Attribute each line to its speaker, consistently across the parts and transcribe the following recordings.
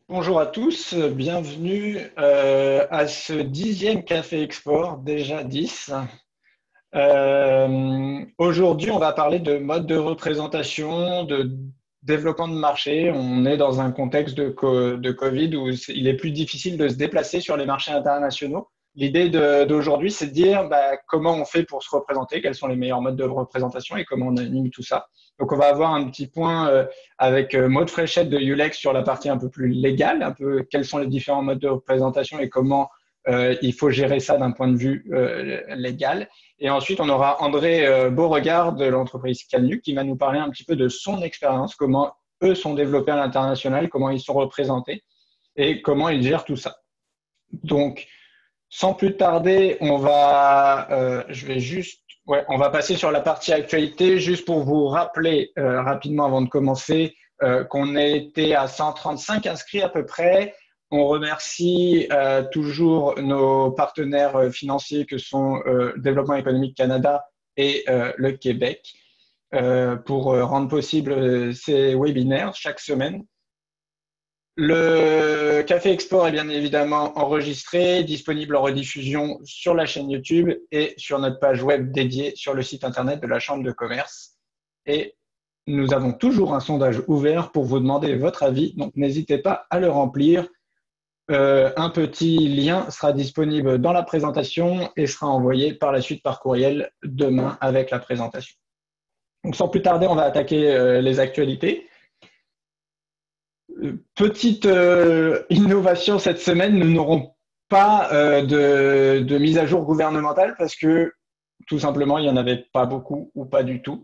Speaker 1: Bonjour à tous, bienvenue à ce 10e Café Export, déjà 10. Aujourd'hui, on va parler de mode de représentation, de développement de marché. On est dans un contexte de Covid où il est plus difficile de se déplacer sur les marchés internationaux. L'idée d'aujourd'hui, c'est de dire comment on fait pour se représenter, quels sont les meilleurs modes de représentation et comment on anime tout ça. Donc, on va avoir un petit point avec Maud Fréchette de Ulex sur la partie un peu plus légale, un peu quels sont les différents modes de représentation et comment il faut gérer ça d'un point de vue légal. Et ensuite, on aura André Beauregard de l'entreprise Cannu qui va nous parler un petit peu de son expérience, comment eux sont développés à l'international, comment ils sont représentés et comment ils gèrent tout ça. Donc, sans plus tarder, on va passer sur la partie actualité, juste pour vous rappeler rapidement avant de commencer qu'on était à 135 inscrits à peu près. On remercie toujours nos partenaires financiers que sont Développement économique Canada et le Québec pour rendre possible ces webinaires chaque semaine. Le Café Export est bien évidemment enregistré, disponible en rediffusion sur la chaîne YouTube et sur notre page web dédiée sur le site internet de la Chambre de commerce. Et nous avons toujours un sondage ouvert pour vous demander votre avis, donc n'hésitez pas à le remplir. Un petit lien sera disponible dans la présentation et sera envoyé par la suite par courriel demain avec la présentation. Donc sans plus tarder, on va attaquer les actualités. Petite innovation cette semaine, nous n'aurons pas de mise à jour gouvernementale parce que tout simplement, il n'y en avait pas beaucoup ou pas du tout.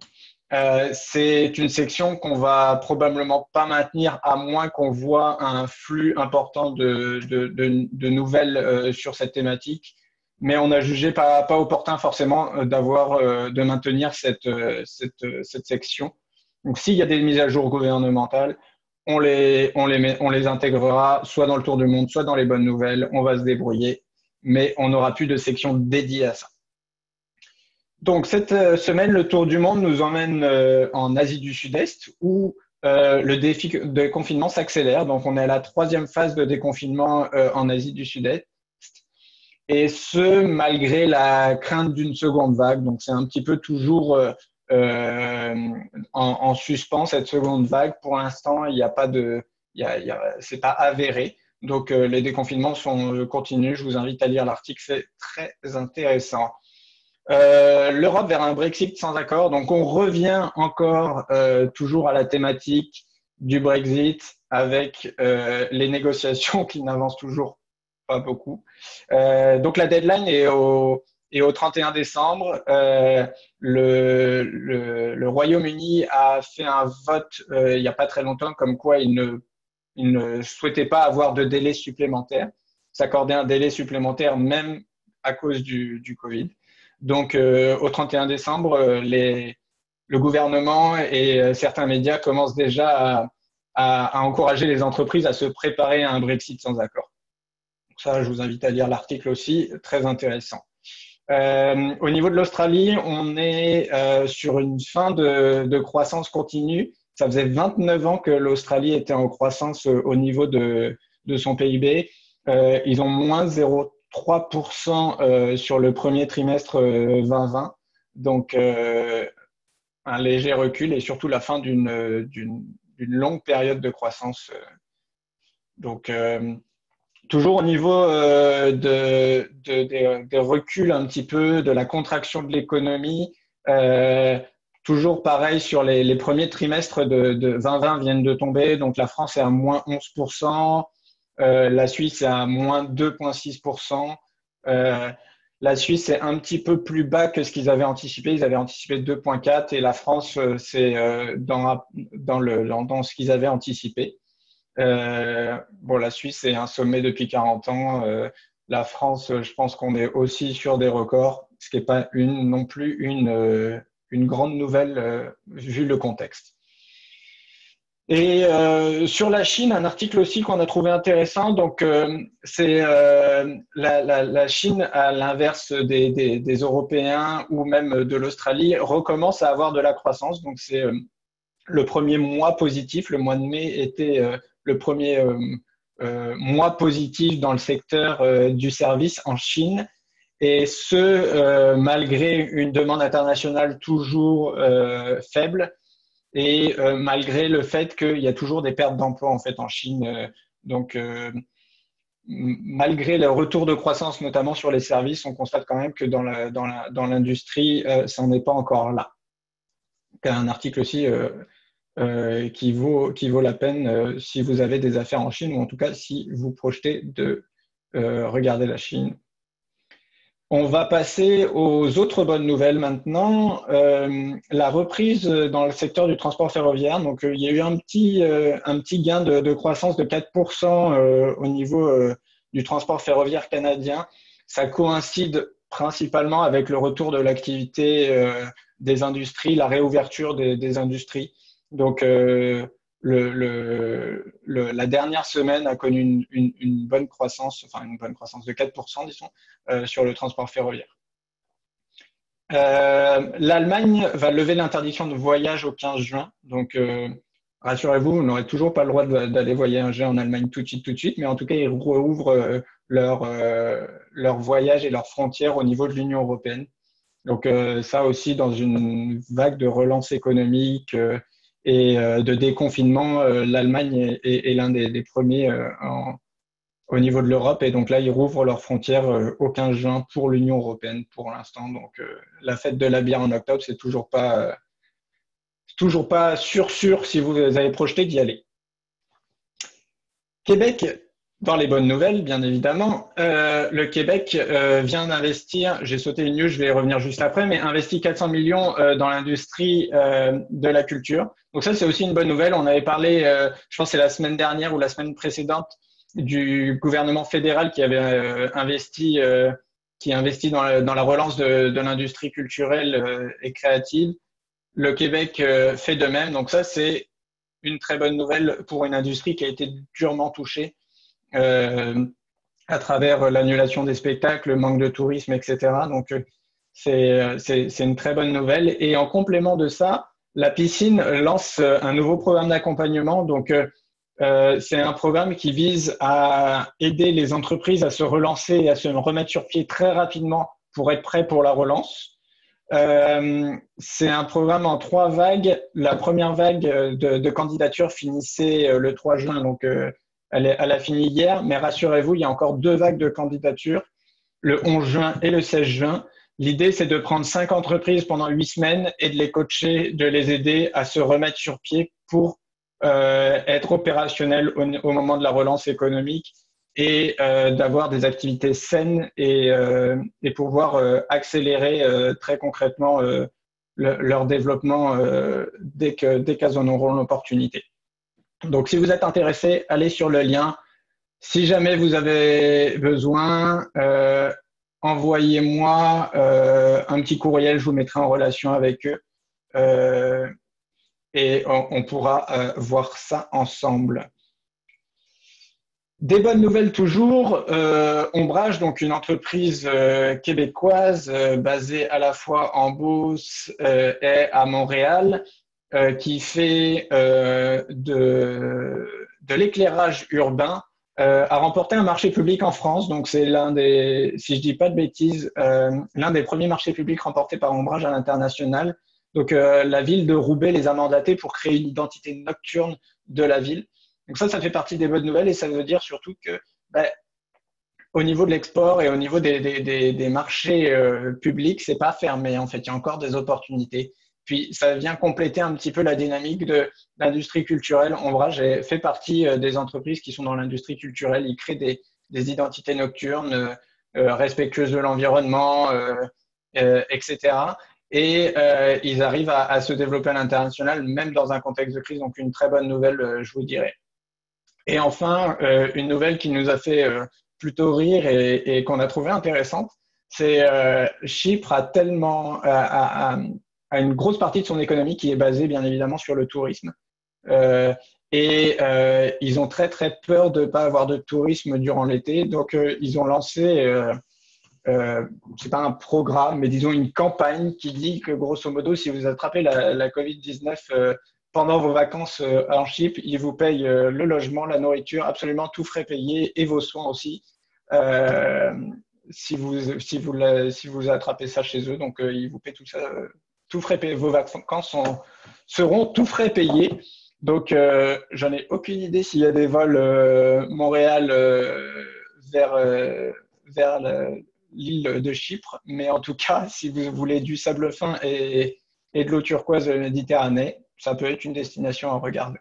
Speaker 1: C'est une section qu'on va probablement pas maintenir à moins qu'on voit un flux important de nouvelles sur cette thématique. Mais on a jugé pas opportun forcément de maintenir cette section. Donc, s'il y a des mises à jour gouvernementales, on les intégrera soit dans le tour du monde, soit dans les bonnes nouvelles. On va se débrouiller, mais on n'aura plus de section dédiée à ça. Donc, cette semaine, le tour du monde nous emmène en Asie du Sud-Est où le défi de confinement s'accélère. Donc, on est à la 3e phase de déconfinement en Asie du Sud-Est. Et ce, malgré la crainte d'une seconde vague. Donc, c'est un petit peu toujours en suspens cette seconde vague. Pour l'instant, il n'y a pas c'est pas avéré. Donc, les déconfinements sont continus. Je vous invite à lire l'article, c'est très intéressant. L'Europe vers un Brexit sans accord. Donc, on revient encore toujours à la thématique du Brexit avec les négociations qui n'avancent toujours pas beaucoup. Donc, la deadline est au 31 décembre. Le Royaume-Uni a fait un vote il n'y a pas très longtemps comme quoi il ne souhaitait pas avoir de délai supplémentaire, s'accorder un délai supplémentaire même à cause du Covid. Donc, au 31 décembre, le gouvernement et certains médias commencent déjà à encourager les entreprises à se préparer à un Brexit sans accord. Donc ça, je vous invite à lire l'article aussi, très intéressant. Au niveau de l'Australie, on est sur une fin de croissance continue. Ça faisait 29 ans que l'Australie était en croissance au niveau de son PIB. Ils ont moins 0,3% sur le premier trimestre 2020. Donc, un léger recul et surtout la fin d'une longue période de croissance. Donc, toujours au niveau des reculs un petit peu, de la contraction de l'économie, toujours pareil sur les premiers trimestres de 2020 viennent de tomber. Donc, la France est à moins 11%. La Suisse est à moins 2,6%. La Suisse est un petit peu plus bas que ce qu'ils avaient anticipé. Ils avaient anticipé 2,4 et la France, c'est dans ce qu'ils avaient anticipé. La Suisse, c'est un sommet depuis 40 ans. La France, je pense qu'on est aussi sur des records, ce qui n'est pas non plus une grande nouvelle vu le contexte. Et sur la Chine, un article aussi qu'on a trouvé intéressant. Donc, c'est la Chine, à l'inverse des Européens ou même de l'Australie, recommence à avoir de la croissance. Donc, c'est le premier mois positif, le mois de mai, était le premier mois positif dans le secteur du service en Chine. Et ce, malgré une demande internationale toujours faible et malgré le fait qu'il y a toujours des pertes d'emplois en fait en Chine. Donc, malgré le retour de croissance, notamment sur les services, on constate quand même que dans l'industrie, ça n'en est pas encore là. C'est un article aussi qui vaut la peine si vous avez des affaires en Chine ou en tout cas si vous projetez de regarder la Chine. On va passer aux autres bonnes nouvelles maintenant. La reprise dans le secteur du transport ferroviaire. Donc, il y a eu un petit gain de croissance de 4% au niveau du transport ferroviaire canadien. Ça coïncide principalement avec le retour de l'activité des industries, la réouverture des industries. Donc, la dernière semaine a connu une bonne croissance, enfin une bonne croissance de 4%, disons, sur le transport ferroviaire. L'Allemagne va lever l'interdiction de voyage au 15 juin. Donc, rassurez-vous, vous n'aurez toujours pas le droit d'aller voyager en Allemagne tout de suite, mais en tout cas, ils rouvrent leur voyage et leurs frontières au niveau de l'Union européenne. Donc, ça aussi, dans une vague de relance économique et de déconfinement, l'Allemagne est l'un des premiers au niveau de l'Europe. Et donc là, ils rouvrent leurs frontières au 15 juin pour l'Union européenne pour l'instant. Donc, la fête de la bière en octobre, c'est toujours pas sûr si vous avez projeté d'y aller. Québec, dans les bonnes nouvelles, bien évidemment, le Québec vient d'investir, j'ai sauté une news, je vais y revenir juste après, mais investit 400 millions dans l'industrie de la culture. Donc ça, c'est aussi une bonne nouvelle. On avait parlé, je pense que c'est la semaine dernière ou la semaine précédente, du gouvernement fédéral qui avait investi dans la relance de l'industrie culturelle et créative. Le Québec fait de même. Donc ça, c'est une très bonne nouvelle pour une industrie qui a été durement touchée à travers l'annulation des spectacles, le manque de tourisme, etc. Donc, c'est une très bonne nouvelle. Et en complément de ça, la piscine lance un nouveau programme d'accompagnement. Donc, c'est un programme qui vise à aider les entreprises à se relancer et à se remettre sur pied très rapidement pour être prêts pour la relance. C'est un programme en 3 vagues. La première vague de candidature finissait le 3 juin, donc elle a fini hier, mais rassurez-vous, il y a encore 2 vagues de candidature, le 11 juin et le 16 juin. L'idée, c'est de prendre 5 entreprises pendant 8 semaines et de les coacher, de les aider à se remettre sur pied pour être opérationnels au moment de la relance économique et d'avoir des activités saines et pouvoir accélérer très concrètement leur développement dès qu'elles en auront l'opportunité. Donc, si vous êtes intéressé, allez sur le lien. Si jamais vous avez besoin, envoyez-moi un petit courriel, je vous mettrai en relation avec eux et on pourra voir ça ensemble. Des bonnes nouvelles toujours. Ombrage, donc une entreprise québécoise basée à la fois en Beauce et à Montréal, qui fait de l'éclairage urbain, a remporté un marché public en France. Donc c'est l'un des, si je dis pas de bêtises, l'un des premiers marchés publics remportés par Ombrage à l'international. Donc la ville de Roubaix les a mandatés pour créer une identité nocturne de la ville. Donc ça fait partie des bonnes nouvelles et ça veut dire surtout que au niveau de l'export et au niveau des marchés publics, c'est pas fermé en fait. Il y a encore des opportunités. Puis ça vient compléter un petit peu la dynamique de l'industrie culturelle. Ombrage fait partie des entreprises qui sont dans l'industrie culturelle. Ils créent des identités nocturnes respectueuses de l'environnement, etc. Et ils arrivent à se développer à l'international, même dans un contexte de crise. Donc une très bonne nouvelle, je vous dirais. Et enfin, une nouvelle qui nous a fait plutôt rire et qu'on a trouvé intéressante, c'est Chypre a tellement a une grosse partie de son économie qui est basée bien évidemment sur le tourisme. Ils ont très très peur de ne pas avoir de tourisme durant l'été, donc ils ont lancé, c'est pas un programme, mais disons une campagne qui dit que grosso modo, si vous attrapez la Covid-19 pendant vos vacances en Chypre, ils vous payent le logement, la nourriture, absolument tout frais payé et vos soins aussi. Euh, si vous attrapez ça chez eux, donc ils vous paient tout ça, tout frais payé. Vos vacances seront tout frais payés. Donc, j'en ai aucune idée s'il y a des vols Montréal vers, vers l'île de Chypre, mais en tout cas, si vous voulez du sable fin et de l'eau turquoise de la Méditerranée, ça peut être une destination à regarder.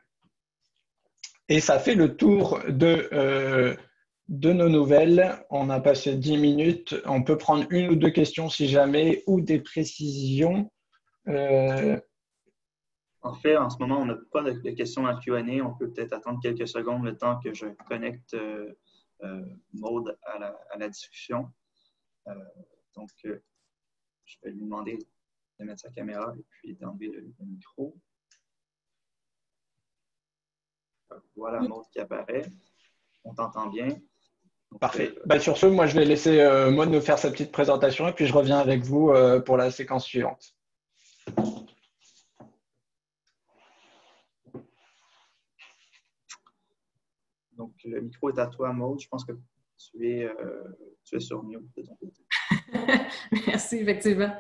Speaker 1: Et ça fait le tour de nos nouvelles. On a passé 10 minutes. On peut prendre une ou deux questions si jamais, ou des précisions. Euh,
Speaker 2: En fait, en ce moment, on n'a pas de questions dans le Q&A. On peut peut-être attendre quelques secondes le temps que je connecte Maude à la discussion. Euh, donc, je vais lui demander de mettre sa caméra et puis d'enlever le micro. Voilà Maude qui apparaît. On t'entend bien. Donc,
Speaker 1: Parfait. Sur ce, moi, je vais laisser Maud nous faire sa petite présentation et puis je reviens avec vous pour la séquence suivante.
Speaker 2: Donc, le micro est à toi, Maude. Je pense que tu es sur mute de ton côté.
Speaker 3: Merci, effectivement.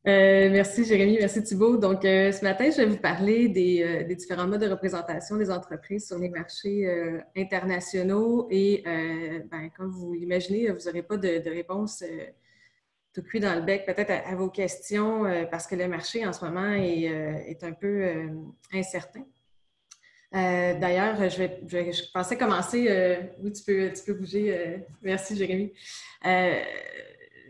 Speaker 3: Merci Jérémy, merci Thibault. Donc, ce matin, je vais vous parler des différents modes de représentation des entreprises sur les marchés internationaux et, comme vous l'imaginez, vous n'aurez pas de réponse tout cuit dans le bec peut-être à vos questions parce que le marché en ce moment est un peu incertain. D'ailleurs, je pensais commencer. Oui, tu peux bouger. Merci, Jérémy.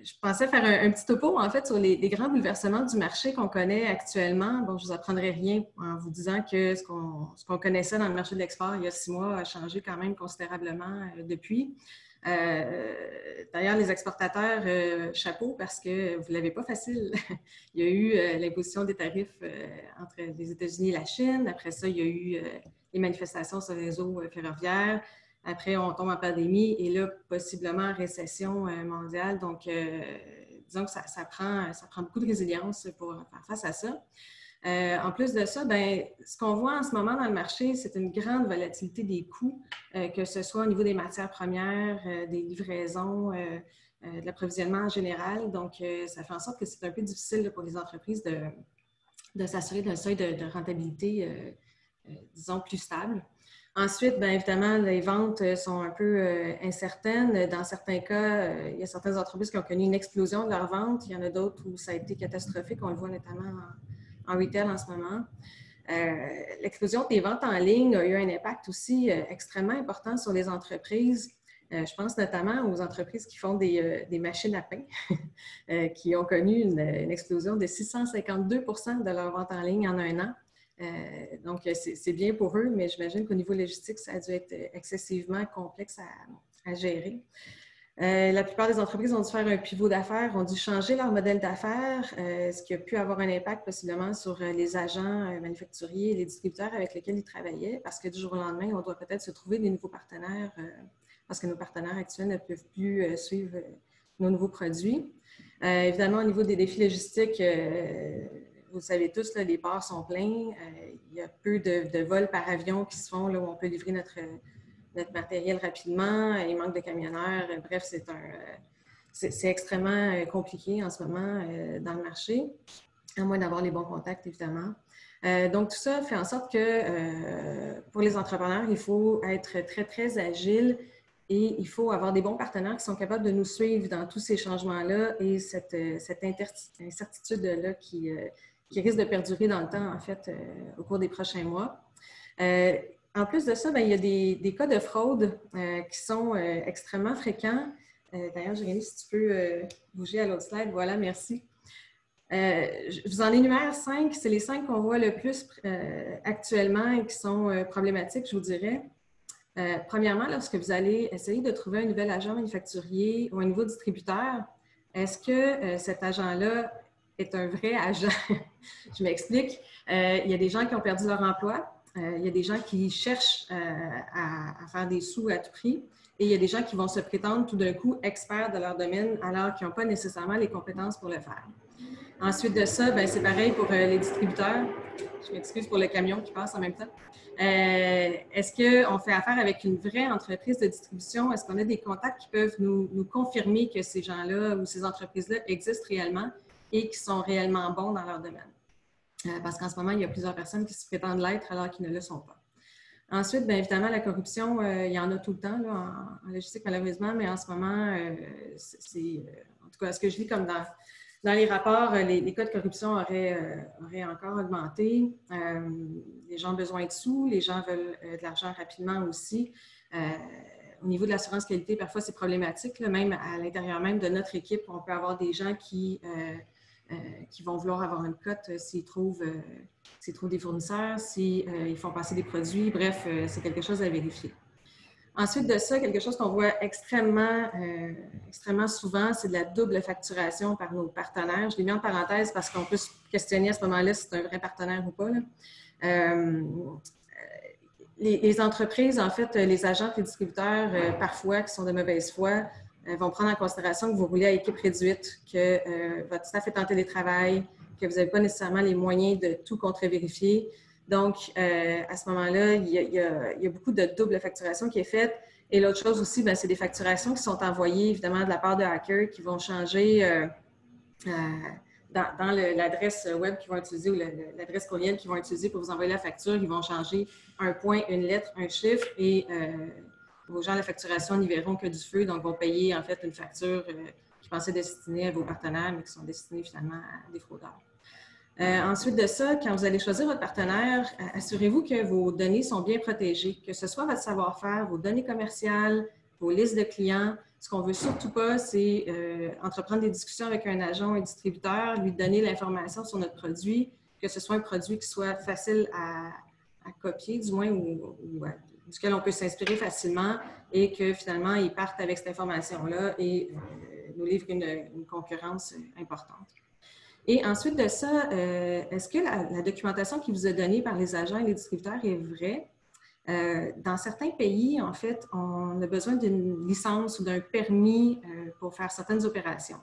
Speaker 3: Je pensais faire un petit topo, en fait, sur les grands bouleversements du marché qu'on connaît actuellement. Bon, je ne vous apprendrai rien en vous disant que ce qu'on connaissait dans le marché de l'export il y a 6 mois a changé quand même considérablement depuis. D'ailleurs, les exportateurs, chapeau, parce que vous ne l'avez pas facile. Il y a eu l'imposition des tarifs entre les États-Unis et la Chine. Après ça, il y a eu les manifestations sur le réseau ferroviaire. Après, on tombe en pandémie et là, possiblement récession mondiale. Donc, disons que ça prend beaucoup de résilience pour faire face à ça. En plus de ça, ce qu'on voit en ce moment dans le marché, c'est une grande volatilité des coûts, que ce soit au niveau des matières premières, des livraisons, de l'approvisionnement en général. Donc, ça fait en sorte que c'est un peu difficile pour les entreprises de s'assurer d'un seuil de rentabilité, disons, plus stable. Ensuite, évidemment, les ventes sont un peu incertaines. Dans certains cas, il y a certaines entreprises qui ont connu une explosion de leurs ventes. Il y en a d'autres où ça a été catastrophique. On le voit notamment en retail en ce moment. L'explosion des ventes en ligne a eu un impact aussi extrêmement important sur les entreprises. Je pense notamment aux entreprises qui font des machines à pain, qui ont connu une explosion de 652 % de leurs ventes en ligne en un an. Donc, c'est bien pour eux, mais j'imagine qu'au niveau logistique, ça a dû être excessivement complexe à gérer. La plupart des entreprises ont dû faire un pivot d'affaires, ont dû changer leur modèle d'affaires, ce qui a pu avoir un impact possiblement sur les agents manufacturiers et les distributeurs avec lesquels ils travaillaient, parce que du jour au lendemain, on doit peut-être se trouver des nouveaux partenaires parce que nos partenaires actuels ne peuvent plus suivre nos nouveaux produits. Évidemment, au niveau des défis logistiques, vous le savez tous, là, les ports sont pleins. Il y a peu de vols par avion qui se font là, où on peut livrer notre matériel rapidement. Il manque de camionneurs. Bref, c'est extrêmement compliqué en ce moment dans le marché, à moins d'avoir les bons contacts, évidemment. Donc, tout ça fait en sorte que pour les entrepreneurs, il faut être très, très agile et il faut avoir des bons partenaires qui sont capables de nous suivre dans tous ces changements-là et cette incertitude-là qui risque de perdurer dans le temps, en fait, au cours des prochains mois. En plus de ça, il y a des cas de fraude qui sont extrêmement fréquents. D'ailleurs, Jérémy, si tu peux bouger à l'autre slide. Voilà, merci. Je vous en énumère 5. C'est les 5 qu'on voit le plus actuellement et qui sont problématiques, je vous dirais. Premièrement, lorsque vous allez essayer de trouver un nouvel agent manufacturier ou un nouveau distributeur, est-ce que cet agent-là est un vrai agent? Je m'explique. Il y a des gens qui ont perdu leur emploi. Il y a des gens qui cherchent à faire des sous à tout prix. Et il y a des gens qui vont se prétendre tout d'un coup experts de leur domaine alors qu'ils n'ont pas nécessairement les compétences pour le faire. Ensuite de ça, ben, c'est pareil pour les distributeurs. Je m'excuse pour le camion qui passe en même temps. Est-ce qu'on fait affaire avec une vraie entreprise de distribution? Est-ce qu'on a des contacts qui peuvent nous confirmer que ces gens-là ou ces entreprises-là existent réellement et qui sont réellement bons dans leur domaine? Parce qu'en ce moment, il y a plusieurs personnes qui se prétendent l'être alors qu'ils ne le sont pas. Ensuite, bien évidemment, la corruption, il y en a tout le temps là, en logistique, malheureusement, mais en ce moment, en tout cas, ce que je lis comme dans les rapports, les cas de corruption auraient encore augmenté. Les gens ont besoin de sous, les gens veulent de l'argent rapidement aussi. Au niveau de l'assurance qualité, parfois, c'est problématique. Là, même à l'intérieur même de notre équipe, on peut avoir des gens qui vont vouloir avoir une cote s'ils trouvent des fournisseurs, s'ils font passer des produits. Bref, c'est quelque chose à vérifier. Ensuite de ça, quelque chose qu'on voit extrêmement souvent, c'est de la double facturation par nos partenaires. Je l'ai mis en parenthèse parce qu'on peut se questionner à ce moment-là si c'est un vrai partenaire ou pas. Les entreprises, en fait, les agents, les distributeurs, parfois, qui sont de mauvaise foi, vont prendre en considération que vous roulez à équipe réduite, que votre staff est en télétravail, que vous n'avez pas nécessairement les moyens de tout contre-vérifier. Donc, à ce moment-là, il y a beaucoup de double facturation qui est faite. Et l'autre chose aussi, c'est des facturations qui sont envoyées, évidemment, de la part de hackers qui vont changer dans l'adresse web qu'ils vont utiliser ou l'adresse courriel qu'ils vont utiliser pour vous envoyer la facture. Ils vont changer un point, une lettre, un chiffre et vos gens de la facturation n'y verront que du feu. Donc, vont payer, en fait, une facture qui pensait destinée à vos partenaires, mais qui sont destinés finalement à des fraudeurs. Ensuite de ça, quand vous allez choisir votre partenaire, assurez-vous que vos données sont bien protégées, que ce soit votre savoir-faire, vos données commerciales, vos listes de clients. Ce qu'on ne veut surtout pas, c'est entreprendre des discussions avec un agent ou un distributeur, lui donner l'information sur notre produit, que ce soit un produit qui soit facile à copier, du moins, ou duquel on peut s'inspirer facilement et que finalement, ils partent avec cette information-là et nous livrent une concurrence importante. Et ensuite de ça, est-ce que la documentation qui vous est donnée par les agents et les distributeurs est vraie? Dans certains pays, en fait, on a besoin d'une licence ou d'un permis pour faire certaines opérations.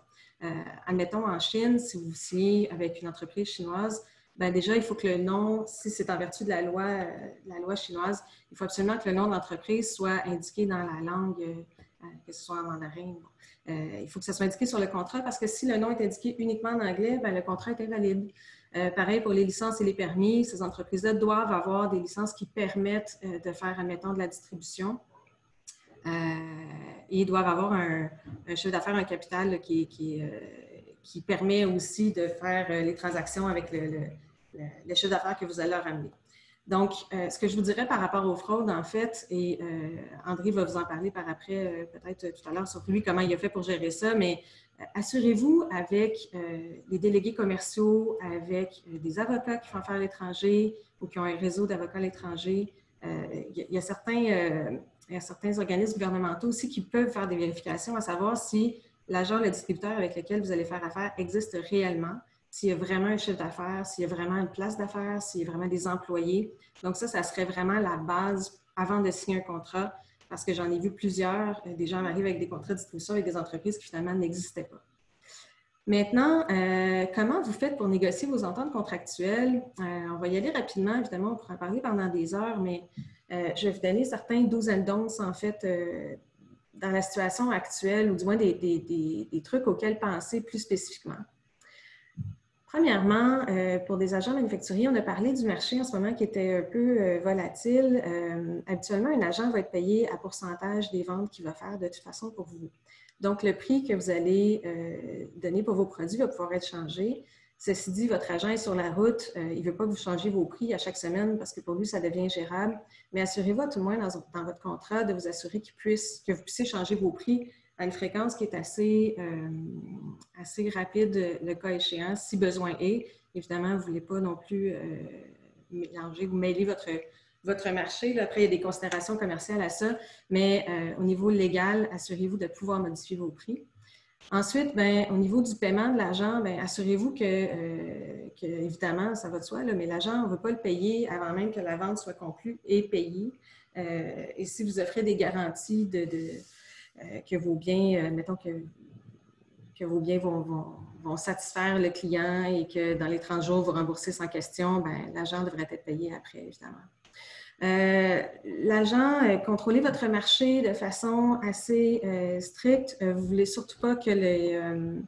Speaker 3: Admettons, en Chine, si vous signez avec une entreprise chinoise, déjà, il faut que le nom, si c'est en vertu de la loi chinoise, il faut absolument que le nom d'entreprise soit indiqué dans la langue, que ce soit en mandarin. Il faut que ça soit indiqué sur le contrat parce que si le nom est indiqué uniquement en anglais, le contrat est invalide. Pareil pour les licences et les permis, ces entreprises-là doivent avoir des licences qui permettent de faire, admettons, de la distribution et doivent avoir un chiffre d'affaires, un capital qui permet aussi de faire les transactions avec le chiffre d'affaires que vous allez leur amener. Donc, ce que je vous dirais par rapport aux fraudes, en fait, et André va vous en parler par après, peut-être tout à l'heure, sur lui, comment il a fait pour gérer ça, mais assurez-vous avec les délégués commerciaux, avec des avocats qui font affaire à l'étranger ou qui ont un réseau d'avocats à l'étranger. Il y a certains organismes gouvernementaux aussi qui peuvent faire des vérifications à savoir si l'agent ou le distributeur avec lequel vous allez faire affaire existe réellement, s'il y a vraiment un chiffre d'affaires, s'il y a vraiment une place d'affaires, s'il y a vraiment des employés. Donc ça serait vraiment la base avant de signer un contrat, parce que j'en ai vu plusieurs. Des gens arrivent avec des contrats de distribution avec des entreprises qui finalement n'existaient pas. Maintenant, comment vous faites pour négocier vos ententes contractuelles? On va y aller rapidement, évidemment, on pourra en parler pendant des heures, mais je vais vous donner certains do's and don'ts, en fait, dans la situation actuelle, ou du moins des trucs auxquels penser plus spécifiquement. Premièrement, pour des agents manufacturiers, on a parlé du marché en ce moment qui était un peu volatile. Habituellement, un agent va être payé à pourcentage des ventes qu'il va faire de toute façon pour vous. Donc, le prix que vous allez donner pour vos produits va pouvoir être changé. Ceci dit, votre agent est sur la route. Il ne veut pas que vous changiez vos prix à chaque semaine parce que pour lui, ça devient gérable. Mais assurez-vous à tout le moins dans votre contrat de vous assurer que vous puissiez changer vos prix à une fréquence qui est assez rapide, le cas échéant, si besoin est. Évidemment, vous ne voulez pas non plus mélanger, vous mêler votre marché. Là, après, il y a des considérations commerciales à ça, mais au niveau légal, assurez-vous de pouvoir modifier vos prix. Ensuite, au niveau du paiement de l'agent, assurez-vous que, évidemment, ça va de soi, là, mais l'agent, on ne veut pas le payer avant même que la vente soit conclue et payée. Et si vous offrez des garanties que vos biens, mettons que que vos biens vont satisfaire le client et que dans les 30 jours, vous remboursez sans question, ben, l'agent devrait être payé après, évidemment. L'agent, contrôlez votre marché de façon assez stricte. Vous ne voulez surtout pas que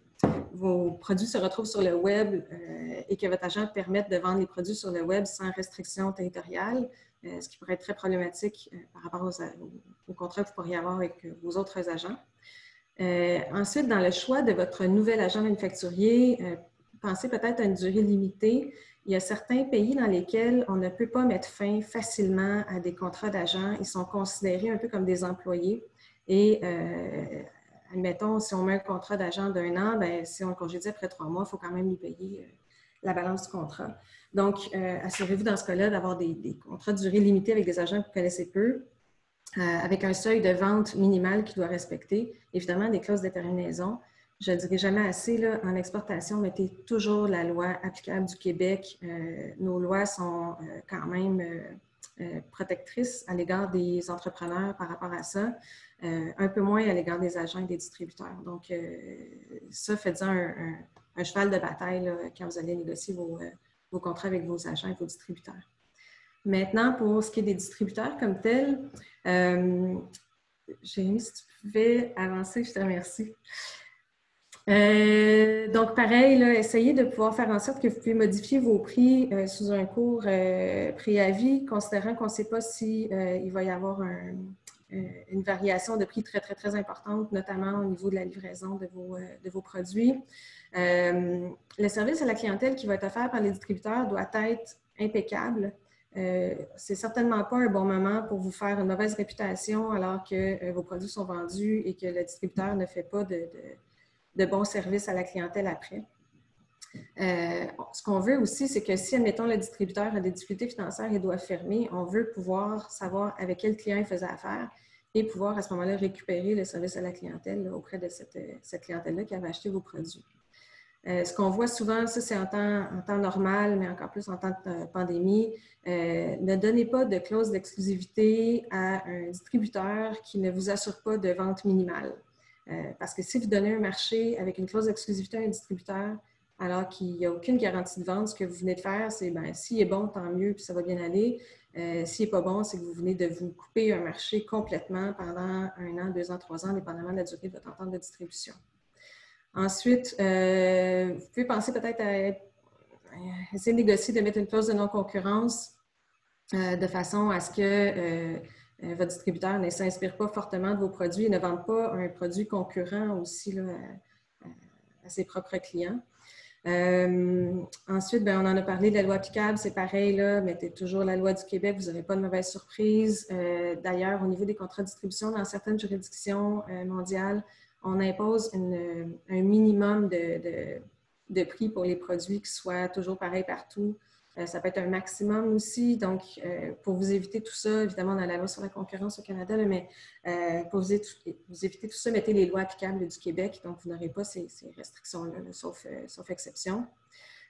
Speaker 3: vos produits se retrouvent sur le web et que votre agent permette de vendre les produits sur le web sans restriction territoriale, ce qui pourrait être très problématique par rapport aux contrats que vous pourriez avoir avec vos autres agents. Ensuite, dans le choix de votre nouvel agent manufacturier, pensez peut-être à une durée limitée. Il y a certains pays dans lesquels on ne peut pas mettre fin facilement à des contrats d'agents. Ils sont considérés un peu comme des employés. Et admettons, si on met un contrat d'agent d'1 an, bien, si on le congédie après 3 mois, il faut quand même lui payer la balance du contrat. Donc, assurez-vous dans ce cas-là d'avoir des contrats de durée limitée avec des agents que vous connaissez peu, avec un seuil de vente minimal qu'il doit respecter. Évidemment, des clauses de terminaison. Je ne dirai jamais assez, là, en exportation, mettez toujours la loi applicable du Québec. Nos lois sont quand même protectrices à l'égard des entrepreneurs par rapport à ça, un peu moins à l'égard des agents et des distributeurs. Donc, ça, faites-en un cheval de bataille là, quand vous allez négocier vos contrats avec vos agents et vos distributeurs. Maintenant, pour ce qui est des distributeurs comme tels, Jérémy, si tu pouvais avancer, je te remercie. Donc, pareil, là, essayez de pouvoir faire en sorte que vous pouvez modifier vos prix sous un court préavis, considérant qu'on ne sait pas si il va y avoir une variation de prix très, très, très importante, notamment au niveau de la livraison de vos produits. Le service à la clientèle qui va être offert par les distributeurs doit être impeccable. C'est certainement pas un bon moment pour vous faire une mauvaise réputation alors que vos produits sont vendus et que le distributeur ne fait pas de bons services à la clientèle après. Ce qu'on veut aussi, c'est que si, admettons, le distributeur a des difficultés financières et doit fermer, on veut pouvoir savoir avec quel client il faisait affaire et pouvoir à ce moment-là récupérer le service à la clientèle là, auprès de cette clientèle-là qui avait acheté vos produits. Ce qu'on voit souvent, ça c'est en temps normal, mais encore plus en temps de pandémie, ne donnez pas de clause d'exclusivité à un distributeur qui ne vous assure pas de vente minimale. Parce que si vous donnez un marché avec une clause d'exclusivité à un distributeur, alors qu'il n'y a aucune garantie de vente, ce que vous venez de faire, c'est bien, s'il est bon, tant mieux, puis ça va bien aller. S'il n'est pas bon, c'est que vous venez de vous couper un marché complètement pendant 1 an, 2 ans, 3 ans, dépendamment de la durée de votre entente de distribution. Ensuite, vous pouvez penser peut-être à essayer de négocier, de mettre une clause de non-concurrence de façon à ce que votre distributeur ne s'inspire pas fortement de vos produits et ne vende pas un produit concurrent aussi là, à ses propres clients. Ensuite, bien, on en a parlé de la loi applicable, c'est pareil, là, mettez toujours la loi du Québec, vous n'aurez pas de mauvaise surprise. D'ailleurs, au niveau des contrats de distribution, dans certaines juridictions mondiales, on impose un minimum de prix pour les produits qui soient toujours pareils partout. Ça peut être un maximum aussi. Donc, pour vous éviter tout ça, évidemment, dans la loi sur la concurrence au Canada, là, mais pour vous éviter tout ça, mettez les lois applicables du Québec. Donc, vous n'aurez pas ces restrictions-là, sauf exception.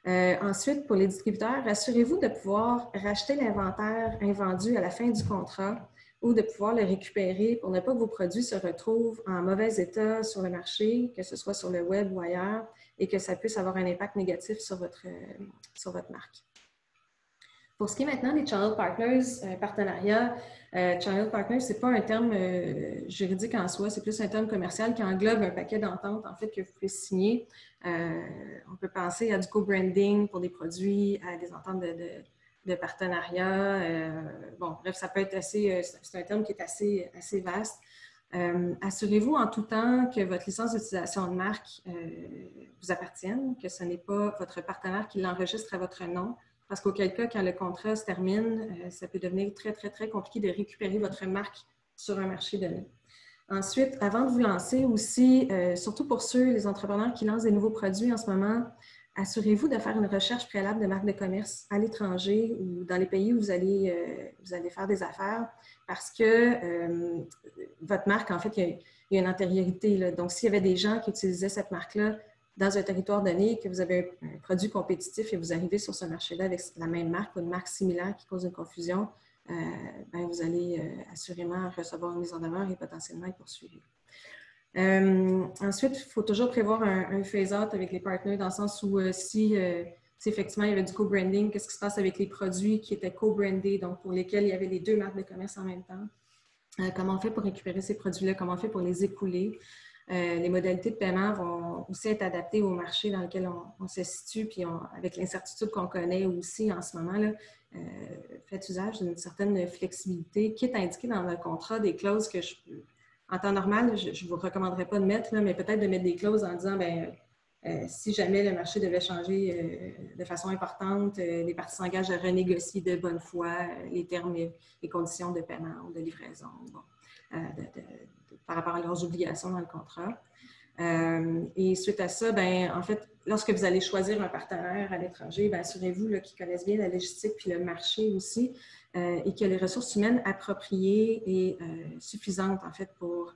Speaker 3: Ensuite, pour les distributeurs, assurez-vous de pouvoir racheter l'inventaire invendu à la fin du contrat ou de pouvoir le récupérer pour ne pas que vos produits se retrouvent en mauvais état sur le marché, que ce soit sur le web ou ailleurs, et que ça puisse avoir un impact négatif sur votre marque. Pour ce qui est maintenant des Channel Partners, partenariats, Channel Partners, ce n'est pas un terme juridique en soi, c'est plus un terme commercial qui englobe un paquet d'ententes en fait, que vous pouvez signer. On peut penser à du co-branding pour des produits, à des ententes de partenariat. Bon, bref, ça peut être assez, c'est un terme qui est assez vaste. Assurez-vous en tout temps que votre licence d'utilisation de marque vous appartienne, que ce n'est pas votre partenaire qui l'enregistre à votre nom. Parce qu'auquel cas, quand le contrat se termine, ça peut devenir très, très, très compliqué de récupérer votre marque sur un marché donné. Ensuite, avant de vous lancer aussi, surtout pour les entrepreneurs qui lancent des nouveaux produits en ce moment, assurez-vous de faire une recherche préalable de marque de commerce à l'étranger ou dans les pays où vous allez faire des affaires parce que votre marque, en fait, il y a une antériorité, là. Donc, s'il y avait des gens qui utilisaient cette marque-là dans un territoire donné, que vous avez un produit compétitif et vous arrivez sur ce marché-là avec la même marque ou une marque similaire qui cause une confusion, ben vous allez assurément recevoir une mise en demeure et potentiellement être poursuivi. Ensuite, il faut toujours prévoir un phase-out avec les partenaires dans le sens où si effectivement il y avait du co-branding, qu'est-ce qui se passe avec les produits qui étaient co-brandés, donc pour lesquels il y avait les deux marques de commerce en même temps. Comment on fait pour récupérer ces produits-là, comment on fait pour les écouler. Les modalités de paiement vont aussi être adaptées au marché dans lequel on se situe, puis avec l'incertitude qu'on connaît aussi en ce moment, là, faites usage d'une certaine flexibilité, quitte à indiquer dans le contrat des clauses que en temps normal, je ne vous recommanderais pas de mettre, là, mais peut-être de mettre des clauses en disant, si jamais le marché devait changer de façon importante, les parties s'engagent à renégocier de bonne foi les termes et les conditions de paiement ou de livraison par rapport à leurs obligations dans le contrat. Et suite à ça, en fait, lorsque vous allez choisir un partenaire à l'étranger, assurez-vous qu'ils connaissent bien la logistique puis le marché aussi et qu'il y a les ressources humaines appropriées et suffisantes, en fait, pour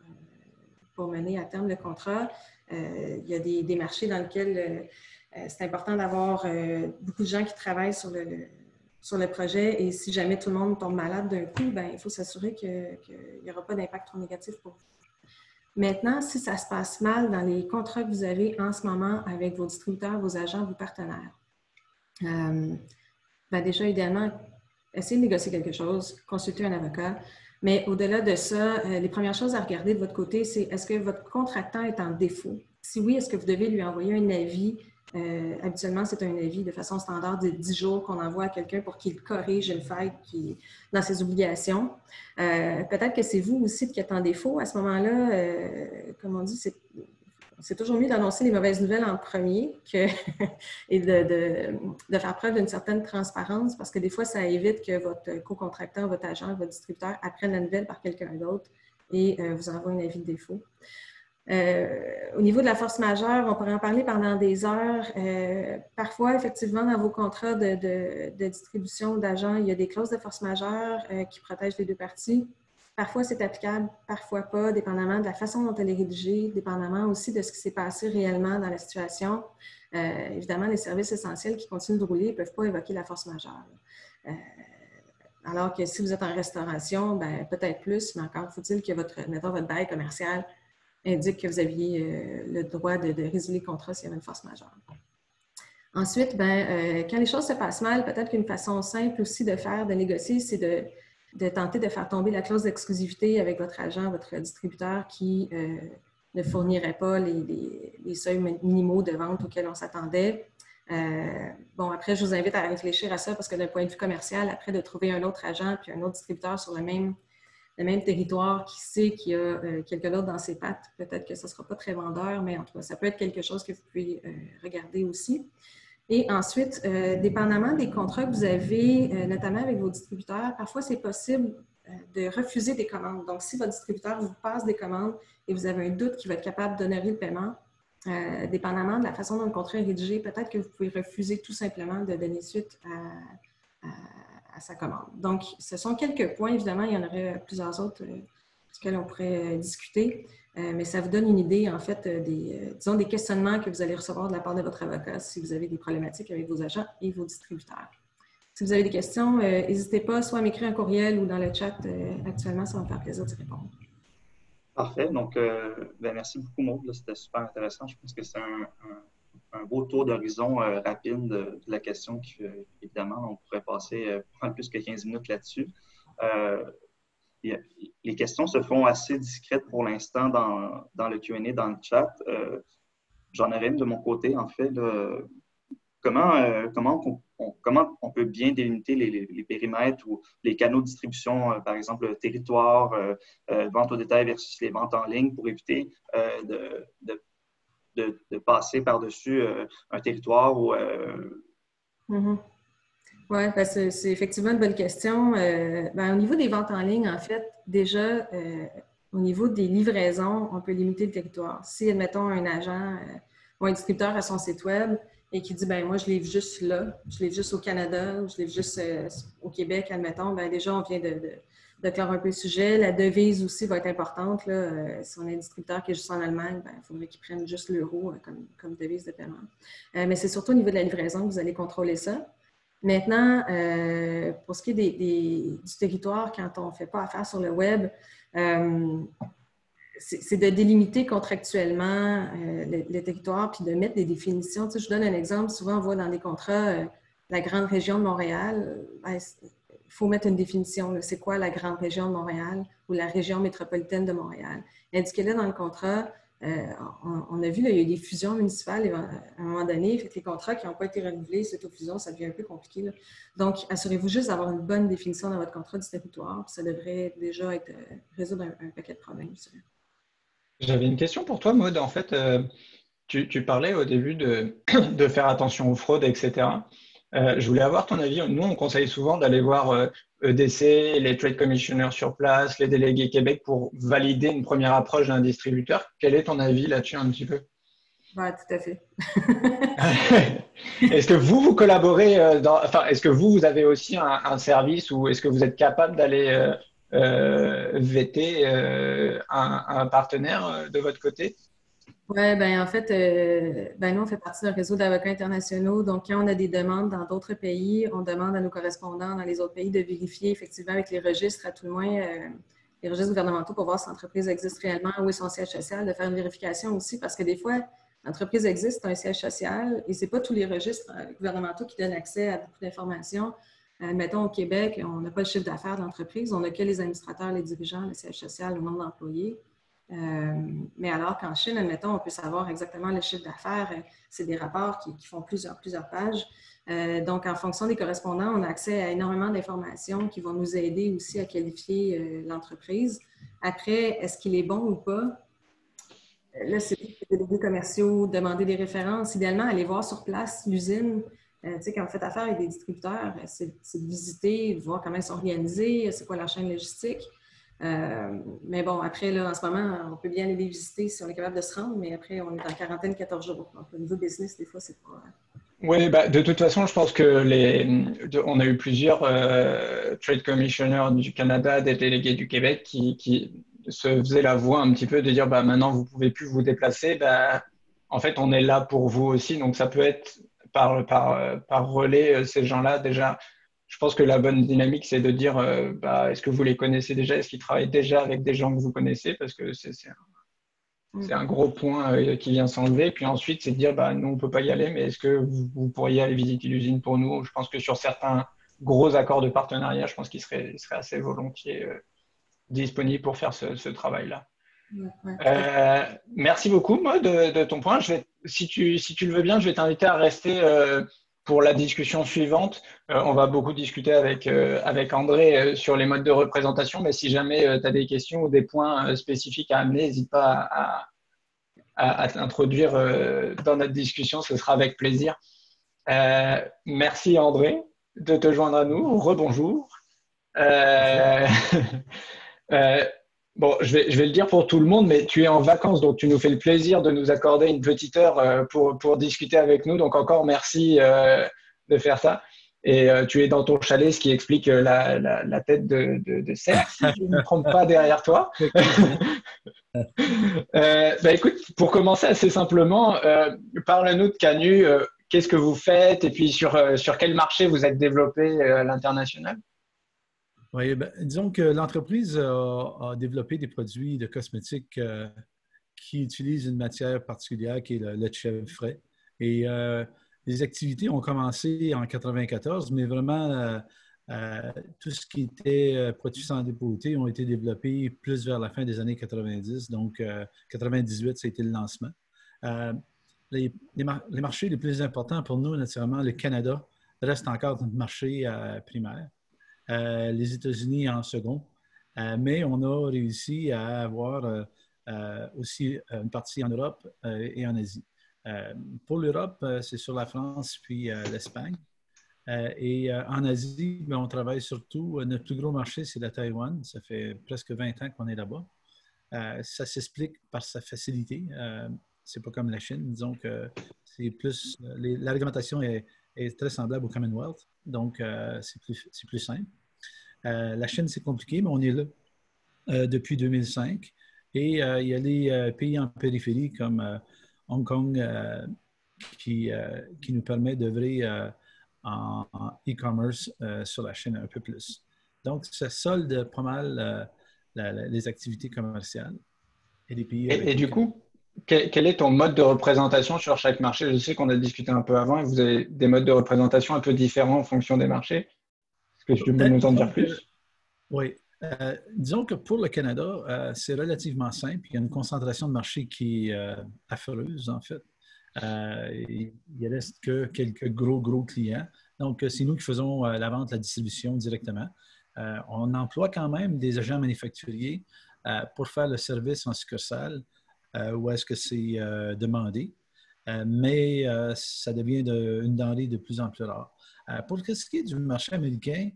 Speaker 3: mener à terme le contrat. Il y a des marchés dans lesquels c'est important d'avoir beaucoup de gens qui travaillent sur le projet et si jamais tout le monde tombe malade d'un coup, il faut s'assurer qu'il n'y aura pas d'impact trop négatif pour vous. Maintenant, si ça se passe mal dans les contrats que vous avez en ce moment avec vos distributeurs, vos agents, vos partenaires, déjà, idéalement, essayez de négocier quelque chose, consultez un avocat. Mais au-delà de ça, les premières choses à regarder de votre côté, c'est est-ce que votre contractant est en défaut? Si oui, est-ce que vous devez lui envoyer un avis? Habituellement, c'est un avis de façon standard de 10 jours qu'on envoie à quelqu'un pour qu'il corrige une faille qui est dans ses obligations. Peut-être que c'est vous aussi qui êtes en défaut. À ce moment-là, comme on dit, c'est toujours mieux d'annoncer les mauvaises nouvelles en premier et de faire preuve d'une certaine transparence parce que des fois, ça évite que votre co-contractant, votre agent, votre distributeur apprenne la nouvelle par quelqu'un d'autre et vous envoie un avis de défaut. Au niveau de la force majeure, on pourrait en parler pendant des heures. Parfois, effectivement, dans vos contrats de distribution d'agents, il y a des clauses de force majeure qui protègent les deux parties. Parfois, c'est applicable, parfois pas, dépendamment de la façon dont elle est rédigée, dépendamment aussi de ce qui s'est passé réellement dans la situation. Évidemment, les services essentiels qui continuent de rouler ne peuvent pas évoquer la force majeure. Alors que si vous êtes en restauration, peut-être plus, mais encore faut-il que votre bail commercial indique que vous aviez le droit de résilier le contrat s'il y avait une force majeure. Ensuite, quand les choses se passent mal, peut-être qu'une façon simple aussi de négocier, c'est de tenter de faire tomber la clause d'exclusivité avec votre agent, votre distributeur qui ne fournirait pas les seuils minimaux de vente auxquels on s'attendait. Après, je vous invite à réfléchir à ça parce que d'un point de vue commercial, après de trouver un autre agent puis un autre distributeur sur le même territoire qui sait qu'il y a quelqu'un d'autre dans ses pattes, peut-être que ce ne sera pas très vendeur, mais en tout cas, ça peut être quelque chose que vous pouvez regarder aussi. Et ensuite, dépendamment des contrats que vous avez, notamment avec vos distributeurs, parfois c'est possible de refuser des commandes. Donc, si votre distributeur vous passe des commandes et vous avez un doute qu'il va être capable d'honorer le paiement, dépendamment de la façon dont le contrat est rédigé, peut-être que vous pouvez refuser tout simplement de donner suite à sa commande. Donc, ce sont quelques points. Évidemment, il y en aurait plusieurs autres desquels on pourrait discuter, mais ça vous donne une idée, en fait, des questionnements que vous allez recevoir de la part de votre avocat si vous avez des problématiques avec vos agents et vos distributeurs. Si vous avez des questions, n'hésitez pas soit à m'écrire un courriel ou dans le chat actuellement, ça va me faire plaisir d'y répondre.
Speaker 2: Parfait. Donc, merci beaucoup, Maude. C'était super intéressant. Je pense que c'est un beau tour d'horizon rapide de la question qui, évidemment, on pourrait passer plus que 15 minutes là-dessus. Les questions se font assez discrètes pour l'instant dans le Q&A, dans le chat. J'en aurais une de mon côté, en fait. Comment on peut bien délimiter les périmètres ou les canaux de distribution, par exemple, le territoire, vente au détail versus les ventes en ligne pour éviter de passer par-dessus un territoire ou…
Speaker 3: Oui, c'est effectivement une bonne question. Au niveau des ventes en ligne, en fait, déjà, au niveau des livraisons, on peut limiter le territoire. Si, admettons, un agent ou un distributeur a son site web et qui dit, moi, je livre juste là, je livre juste au Canada ou je livre juste au Québec, admettons, déjà, on vient de clore un peu le sujet. La devise aussi va être importante. Là. Si on a un distributeur qui est juste en Allemagne, il faudrait qu'il prenne juste l'euro comme devise de paiement. Mais c'est surtout au niveau de la livraison que vous allez contrôler ça. Maintenant, pour ce qui est du territoire, quand on ne fait pas affaire sur le web, c'est de délimiter contractuellement le territoire puis de mettre des définitions. Tu sais, je donne un exemple. Souvent, on voit dans des contrats la grande région de Montréal. Il faut mettre une définition. C'est quoi la grande région de Montréal ou la région métropolitaine de Montréal? Indiquez-le dans le contrat. On a vu, là, il y a eu des fusions municipales à un moment donné. Fait que les contrats qui n'ont pas été renouvelés suite aux fusions, ça devient un peu compliqué, là. Donc, assurez-vous juste d'avoir une bonne définition dans votre contrat du territoire. Puis ça devrait déjà résoudre un paquet de problèmes.
Speaker 1: J'avais une question pour toi, Maud. En fait, tu parlais au début de faire attention aux fraudes, etc. Je voulais avoir ton avis. Nous, on conseille souvent d'aller voir EDC, les trade commissioners sur place, les délégués Québec pour valider une première approche d'un distributeur. Quel est ton avis là-dessus un petit peu?
Speaker 3: Oui, tout à fait.
Speaker 1: Est-ce que vous collaborez enfin, est-ce que vous avez aussi un service ou est-ce que vous êtes capable d'aller vêter un partenaire de votre côté?
Speaker 3: Oui, ben en fait, nous, on fait partie d'un réseau d'avocats internationaux. Donc, quand on a des demandes dans d'autres pays, on demande à nos correspondants dans les autres pays de vérifier effectivement avec les registres, à tout le moins, les registres gouvernementaux pour voir si l'entreprise existe réellement ou est son siège social, de faire une vérification aussi, parce que des fois, l'entreprise existe, un siège social, et ce n'est pas tous les registres gouvernementaux qui donnent accès à beaucoup d'informations. Mettons, au Québec, on n'a pas le chiffre d'affaires de l'entreprise, on n'a que les administrateurs, les dirigeants, le siège social, le nombre d'employés. Mais alors qu'en Chine, admettons, on peut savoir exactement le chiffre d'affaires. C'est des rapports qui font plusieurs pages. Donc, en fonction des correspondants, on a accès à énormément d'informations qui vont nous aider aussi à qualifier l'entreprise. Après, est-ce qu'il est bon ou pas? Là, c'est les délégués commerciaux, demander des références. Idéalement, aller voir sur place l'usine. Tu sais, quand vous faites affaire avec des distributeurs, c'est de visiter, de voir comment ils sont organisés, c'est quoi leur chaîne logistique. Mais bon, après, là, en ce moment, on peut bien aller les visiter si on est capable de se rendre, mais après, on est en quarantaine 14 jours. Donc, au niveau business, des fois, c'est pas...
Speaker 1: Oui, bah, de toute façon, je pense que on a eu plusieurs trade commissioners du Canada, des délégués du Québec qui se faisaient la voix un petit peu de dire bah, maintenant, vous pouvez plus vous déplacer. Bah, en fait, on est là pour vous aussi. Donc, ça peut être par relais, ces gens-là. Déjà, je pense que la bonne dynamique, c'est de dire bah, est-ce que vous les connaissez déjà? Est-ce qu'ils travaillent déjà avec des gens que vous connaissez? Parce que c'est un gros point qui vient s'enlever. Puis ensuite, c'est de dire, bah, nous, on ne peut pas y aller, mais est-ce que vous pourriez aller visiter l'usine pour nous? Je pense que sur certains gros accords de partenariat, je pense qu'ils seraient assez volontiers disponibles pour faire ce travail-là. Merci beaucoup, Maud, de ton point. Si tu le veux bien, je vais t'inviter à rester pour la discussion suivante. On va beaucoup discuter avec André sur les modes de représentation, mais si jamais tu as des questions ou des points spécifiques à amener, n'hésite pas à t'introduire dans notre discussion, ce sera avec plaisir. Merci André de te joindre à nous. Rebonjour. Bon, je vais le dire pour tout le monde, mais tu es en vacances, donc tu nous fais le plaisir de nous accorder une petite heure pour discuter avec nous. Donc encore merci de faire ça. Et tu es dans ton chalet, ce qui explique la tête de cerf, si je ne me trompe pas, derrière toi. Bah écoute, pour commencer assez simplement, parle-nous de Cannu. Qu'est-ce que vous faites et puis sur quel marché vous êtes développé à l'international?
Speaker 4: Oui, ben, disons que l'entreprise a développé des produits de cosmétiques qui utilisent une matière particulière qui est le lait de chèvre frais. Et les activités ont commencé en 1994, mais vraiment tout ce qui était produits sans beauté ont été développés plus vers la fin des années 90. Donc, 98, ça a été le lancement. Les marchés les plus importants pour nous, naturellement, le Canada reste encore notre marché primaire. Les États-Unis en second. Mais on a réussi à avoir aussi une partie en Europe et en Asie. Pour l'Europe, c'est sur la France puis l'Espagne. Et en Asie, ben, on travaille surtout, notre plus gros marché, c'est la Taïwan. Ça fait presque 20 ans qu'on est là-bas. Ça s'explique par sa facilité. C'est pas comme la Chine. Disons que c'est plus, la réglementation est très semblable au Commonwealth. Donc, c'est plus simple. La Chine, c'est compliqué, mais on est là depuis 2005. Et il y a les pays en périphérie comme Hong Kong qui nous permet d'œuvrer en e-commerce sur la Chine un peu plus. Donc, ça solde pas mal les activités commerciales. et des pays
Speaker 1: Et
Speaker 4: avec
Speaker 1: du
Speaker 4: lesquels.
Speaker 1: coup, quel est ton mode de représentation sur chaque marché? Je sais qu'on a discuté un peu avant et vous avez des modes de représentation un peu différents en fonction des marchés. Est-ce que tu peux nous en
Speaker 4: Disons
Speaker 1: dire
Speaker 4: que,
Speaker 1: plus?
Speaker 4: oui, disons que pour le Canada, c'est relativement simple. Il y a une concentration de marché qui est affreuse, en fait. Il ne reste que quelques gros clients. Donc, c'est nous qui faisons la vente, la distribution directement. On emploie quand même des agents manufacturiers pour faire le service en succursale où est-ce que c'est demandé. Mais ça devient une denrée de plus en plus rare. Pour ce qui est du marché américain,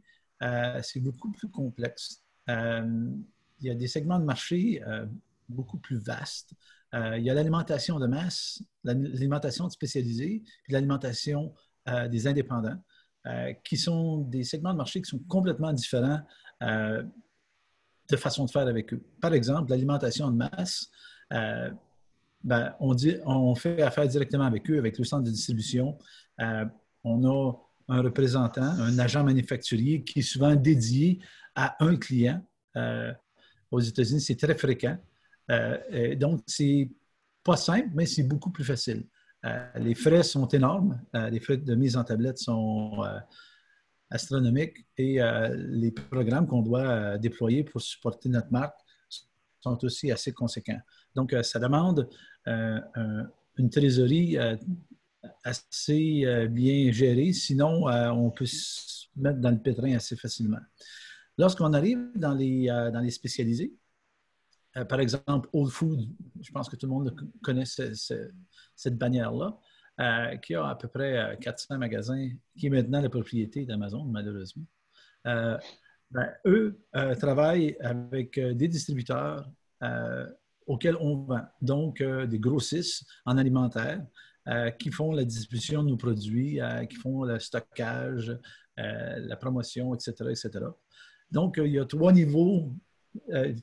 Speaker 4: c'est beaucoup plus complexe. Il y a des segments de marché beaucoup plus vastes. Il y a l'alimentation de masse, l'alimentation spécialisée, puis l'alimentation des indépendants, qui sont des segments de marché qui sont complètement différents de façon de faire avec eux. Par exemple, l'alimentation de masse, on fait affaire directement avec eux, avec le centre de distribution. On a un représentant, un agent manufacturier qui est souvent dédié à un client. Aux États-Unis, c'est très fréquent. Donc, c'est pas simple, mais c'est beaucoup plus facile. Les frais sont énormes. Les frais de mise en tablette sont astronomiques et les programmes qu'on doit déployer pour supporter notre marque sont aussi assez conséquents. Donc, ça demande une trésorerie assez bien gérée, sinon on peut se mettre dans le pétrin assez facilement. Lorsqu'on arrive dans les spécialisés, par exemple, Whole Foods, je pense que tout le monde connaît cette bannière-là, qui a à peu près 400 magasins, qui est maintenant la propriété d'Amazon, malheureusement. Eux travaillent avec des distributeurs auxquels on vend, donc des grossistes en alimentaire qui font la distribution de nos produits, qui font le stockage, la promotion, etc., etc. Donc, il y a trois niveaux,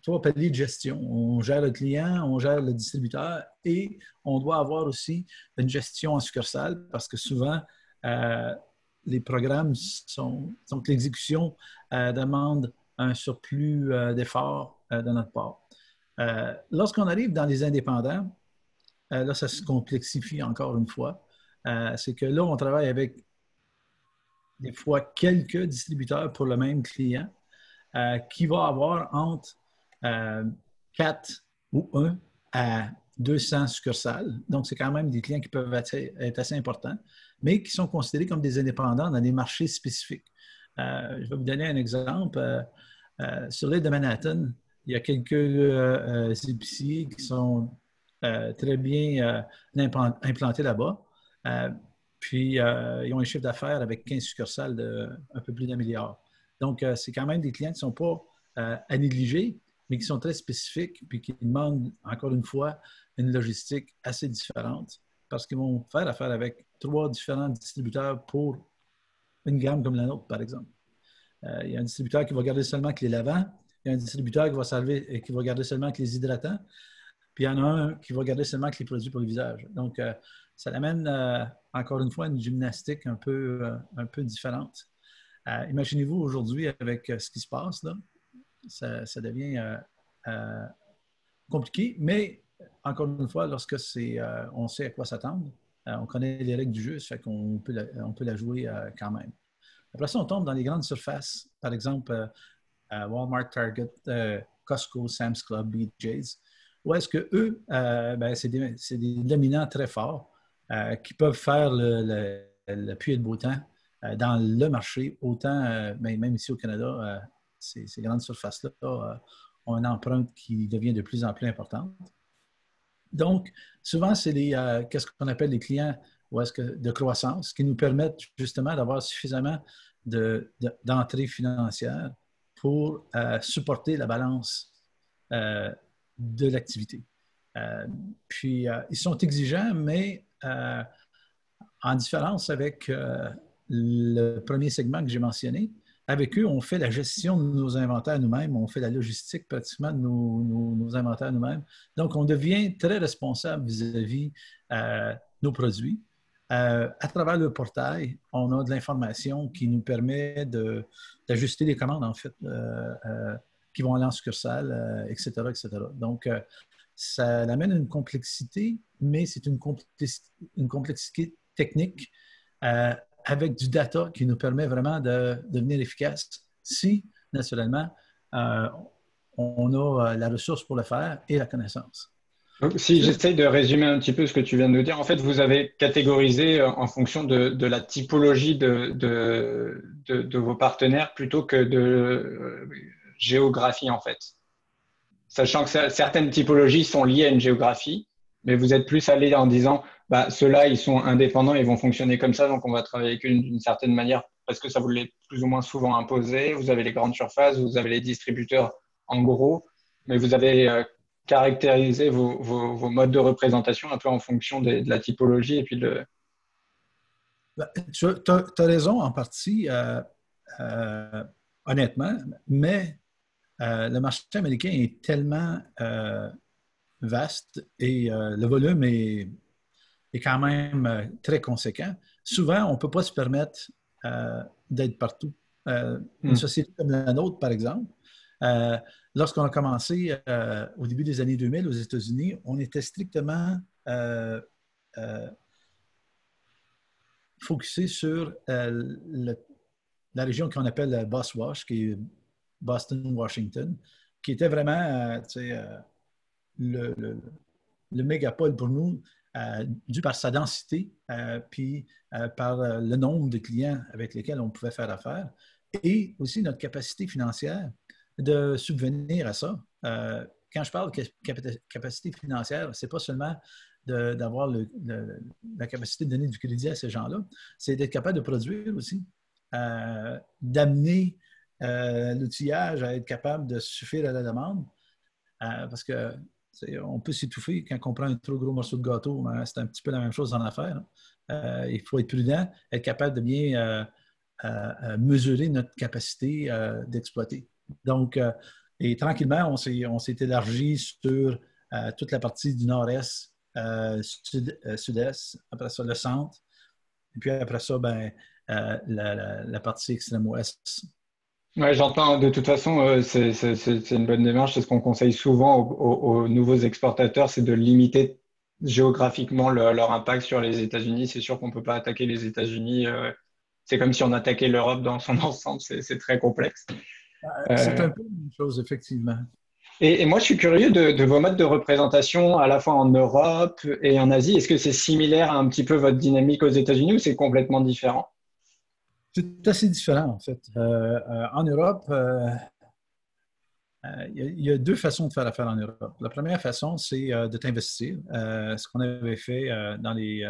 Speaker 4: trois paliers de gestion. On gère le client, on gère le distributeur et on doit avoir aussi une gestion en succursale parce que souvent, les programmes donc l'exécution demande un surplus d'efforts de notre part. Lorsqu'on arrive dans les indépendants, là, ça se complexifie encore une fois. C'est que là, on travaille avec des fois quelques distributeurs pour le même client qui va avoir entre 4 ou 1 à 200 succursales. Donc, c'est quand même des clients qui peuvent être assez importants, mais qui sont considérés comme des indépendants dans des marchés spécifiques. Je vais vous donner un exemple. Sur l'île de Manhattan, il y a quelques épiciers qui sont très bien implantés là-bas. Puis, ils ont un chiffre d'affaires avec 15 succursales d'un peu plus d'1 milliard. Donc, c'est quand même des clients qui ne sont pas à négliger, mais qui sont très spécifiques puis qui demandent, encore une fois, une logistique assez différente parce qu'ils vont faire affaire avec 3 différents distributeurs pour une gamme comme la nôtre, par exemple. Il y a un distributeur qui va garder seulement avec les lavants, il y a un distributeur qui va garder seulement avec les hydratants, puis il y en a un qui va garder seulement avec les produits pour le visage. Donc, ça amène, encore une fois, une gymnastique un peu différente. Imaginez-vous aujourd'hui avec ce qui se passe, là, ça devient compliqué, mais encore une fois, lorsque on sait à quoi s'attendre, on connaît les règles du jeu, ça fait qu'on peut la jouer quand même. Après ça, on tombe dans les grandes surfaces, par exemple Walmart, Target, Costco, Sam's Club, BJ's, où est-ce que eux, c'est des dominants très forts qui peuvent faire le puits et le beau temps dans le marché, autant, même ici au Canada, ces grandes surfaces-là ont une empreinte qui devient de plus en plus importante. Donc, souvent, c'est qu'est-ce qu'on appelle les clients de croissance qui nous permettent justement d'avoir suffisamment d'entrées financières pour supporter la balance de l'activité. Puis, ils sont exigeants, mais en différence avec le premier segment que j'ai mentionné, avec eux, on fait la gestion de nos inventaires nous-mêmes, on fait la logistique pratiquement de nos inventaires nous-mêmes. Donc, on devient très responsable vis-à-vis nos produits. À travers le portail, on a de l'information qui nous permet d'ajuster les commandes, en fait, qui vont aller en succursale, etc., etc. Donc, ça amène une complexité, mais c'est une complexité technique avec du data qui nous permet vraiment de devenir efficace si, naturellement, on a la ressource pour le faire et la connaissance.
Speaker 1: Donc, si j'essaye de résumer un petit peu ce que tu viens de nous dire, en fait, vous avez catégorisé en fonction de la typologie de vos partenaires plutôt que de géographie, en fait. Sachant que certaines typologies sont liées à une géographie, mais vous êtes plus allé en disant, bah, ceux-là, ils sont indépendants, ils vont fonctionner comme ça, donc on va travailler avec eux d'une certaine manière parce que ça vous l'est plus ou moins souvent imposé. Vous avez les grandes surfaces, vous avez les distributeurs en gros, mais vous avez caractérisé vos modes de représentation un peu en fonction de la typologie et puis de…
Speaker 4: Tu as raison en partie, honnêtement, mais le marché américain est tellement vaste et le volume est quand même très conséquent. Souvent, on ne peut pas se permettre d'être partout. Une société comme la nôtre, par exemple, lorsqu'on a commencé au début des années 2000 aux États-Unis, on était strictement focusé sur la région qu'on appelle Boswash, qui est Boston-Washington, qui était vraiment le mégapole pour nous, dû par sa densité, puis par le nombre de clients avec lesquels on pouvait faire affaire, et aussi notre capacité financière de subvenir à ça. Quand je parle de capacité financière, ce n'est pas seulement d'avoir la capacité de donner du crédit à ces gens-là, c'est d'être capable de produire aussi, d'amener l'outillage à être capable de suffire à la demande, parce que on peut s'étouffer quand on prend un trop gros morceau de gâteau. Hein, c'est un petit peu la même chose en affaires. Il faut être prudent, être capable de bien mesurer notre capacité d'exploiter. Donc, et tranquillement, on s'est élargi sur toute la partie du nord-est, sud-est, après ça, le centre, et puis après ça, la partie extrême-ouest.
Speaker 1: Oui, j'entends. De toute façon, c'est une bonne démarche. C'est ce qu'on conseille souvent aux nouveaux exportateurs, c'est de limiter géographiquement leur impact sur les États-Unis. C'est sûr qu'on ne peut pas attaquer les États-Unis. C'est comme si on attaquait l'Europe dans son ensemble. C'est très complexe.
Speaker 4: C'est un peu la même chose, effectivement.
Speaker 1: Et moi, je suis curieux de vos modes de représentation à la fois en Europe et en Asie. Est-ce que c'est similaire à un petit peu votre dynamique aux États-Unis ou c'est complètement différent?
Speaker 4: C'est assez différent, en fait. En Europe, il y a deux façons de faire affaire en Europe. La première façon, c'est de t'investir. Ce qu'on avait fait dans les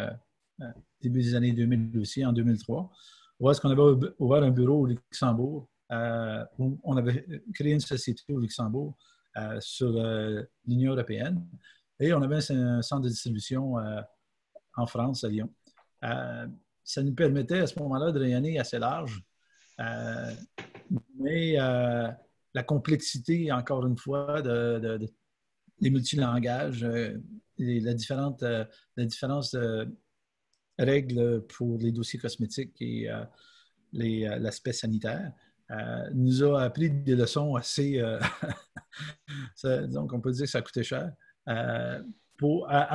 Speaker 4: débuts des années 2000 aussi, en 2003, où est-ce qu'on avait ouvert un bureau au Luxembourg, où on avait créé une société au Luxembourg sur l'Union européenne. Et on avait un centre de distribution en France, à Lyon. Ça nous permettait à ce moment-là de rayonner assez large. Mais la complexité, encore une fois, des multilangages, la différence de règles pour les dossiers cosmétiques et l'aspect sanitaire, nous a appris des leçons assez… donc, on peut dire que ça a coûté cher. À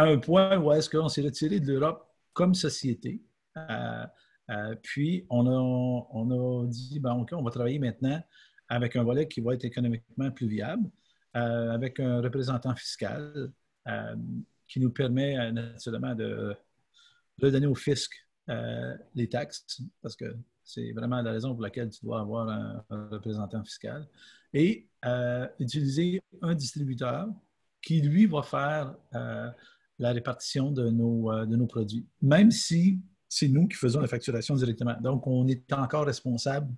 Speaker 4: un point où est-ce qu'on s'est retiré de l'Europe comme société. Puis, on a dit, OK, on va travailler maintenant avec un volet qui va être économiquement plus viable, avec un représentant fiscal qui nous permet naturellement de redonner au fisc les taxes, parce que c'est vraiment la raison pour laquelle tu dois avoir un représentant fiscal, et utiliser un distributeur qui, lui, va faire la répartition de nos produits, même si c'est nous qui faisons la facturation directement. Donc, on est encore responsable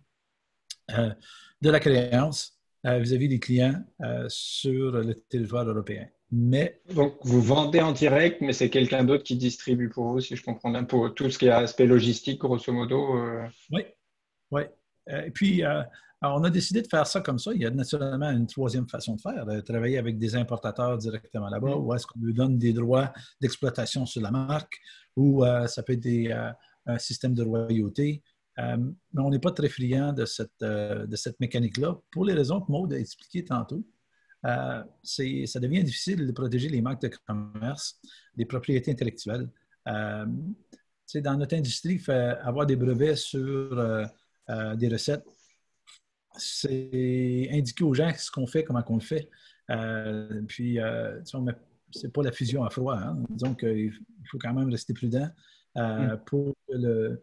Speaker 4: de la créance vis-à-vis des clients sur le territoire européen. Mais,
Speaker 1: donc, vous vendez en direct, mais c'est quelqu'un d'autre qui distribue pour vous, si je comprends bien, pour tout ce qui est aspect logistique, grosso modo.
Speaker 4: Oui. Et puis, on a décidé de faire ça comme ça. Il y a naturellement une troisième façon de faire, de travailler avec des importateurs directement là-bas, où est-ce qu'on lui donne des droits d'exploitation sur la marque, ou ça peut être un système de royauté. Mais on n'est pas très friand de cette mécanique-là, pour les raisons que Maud a expliquées tantôt. ça devient difficile de protéger les marques de commerce, les propriétés intellectuelles. Dans notre industrie, avoir des brevets sur des recettes, c'est indiquer aux gens ce qu'on fait, comment on le fait. C'est pas la fusion à froid. Hein? Donc, il faut quand même rester prudent pour que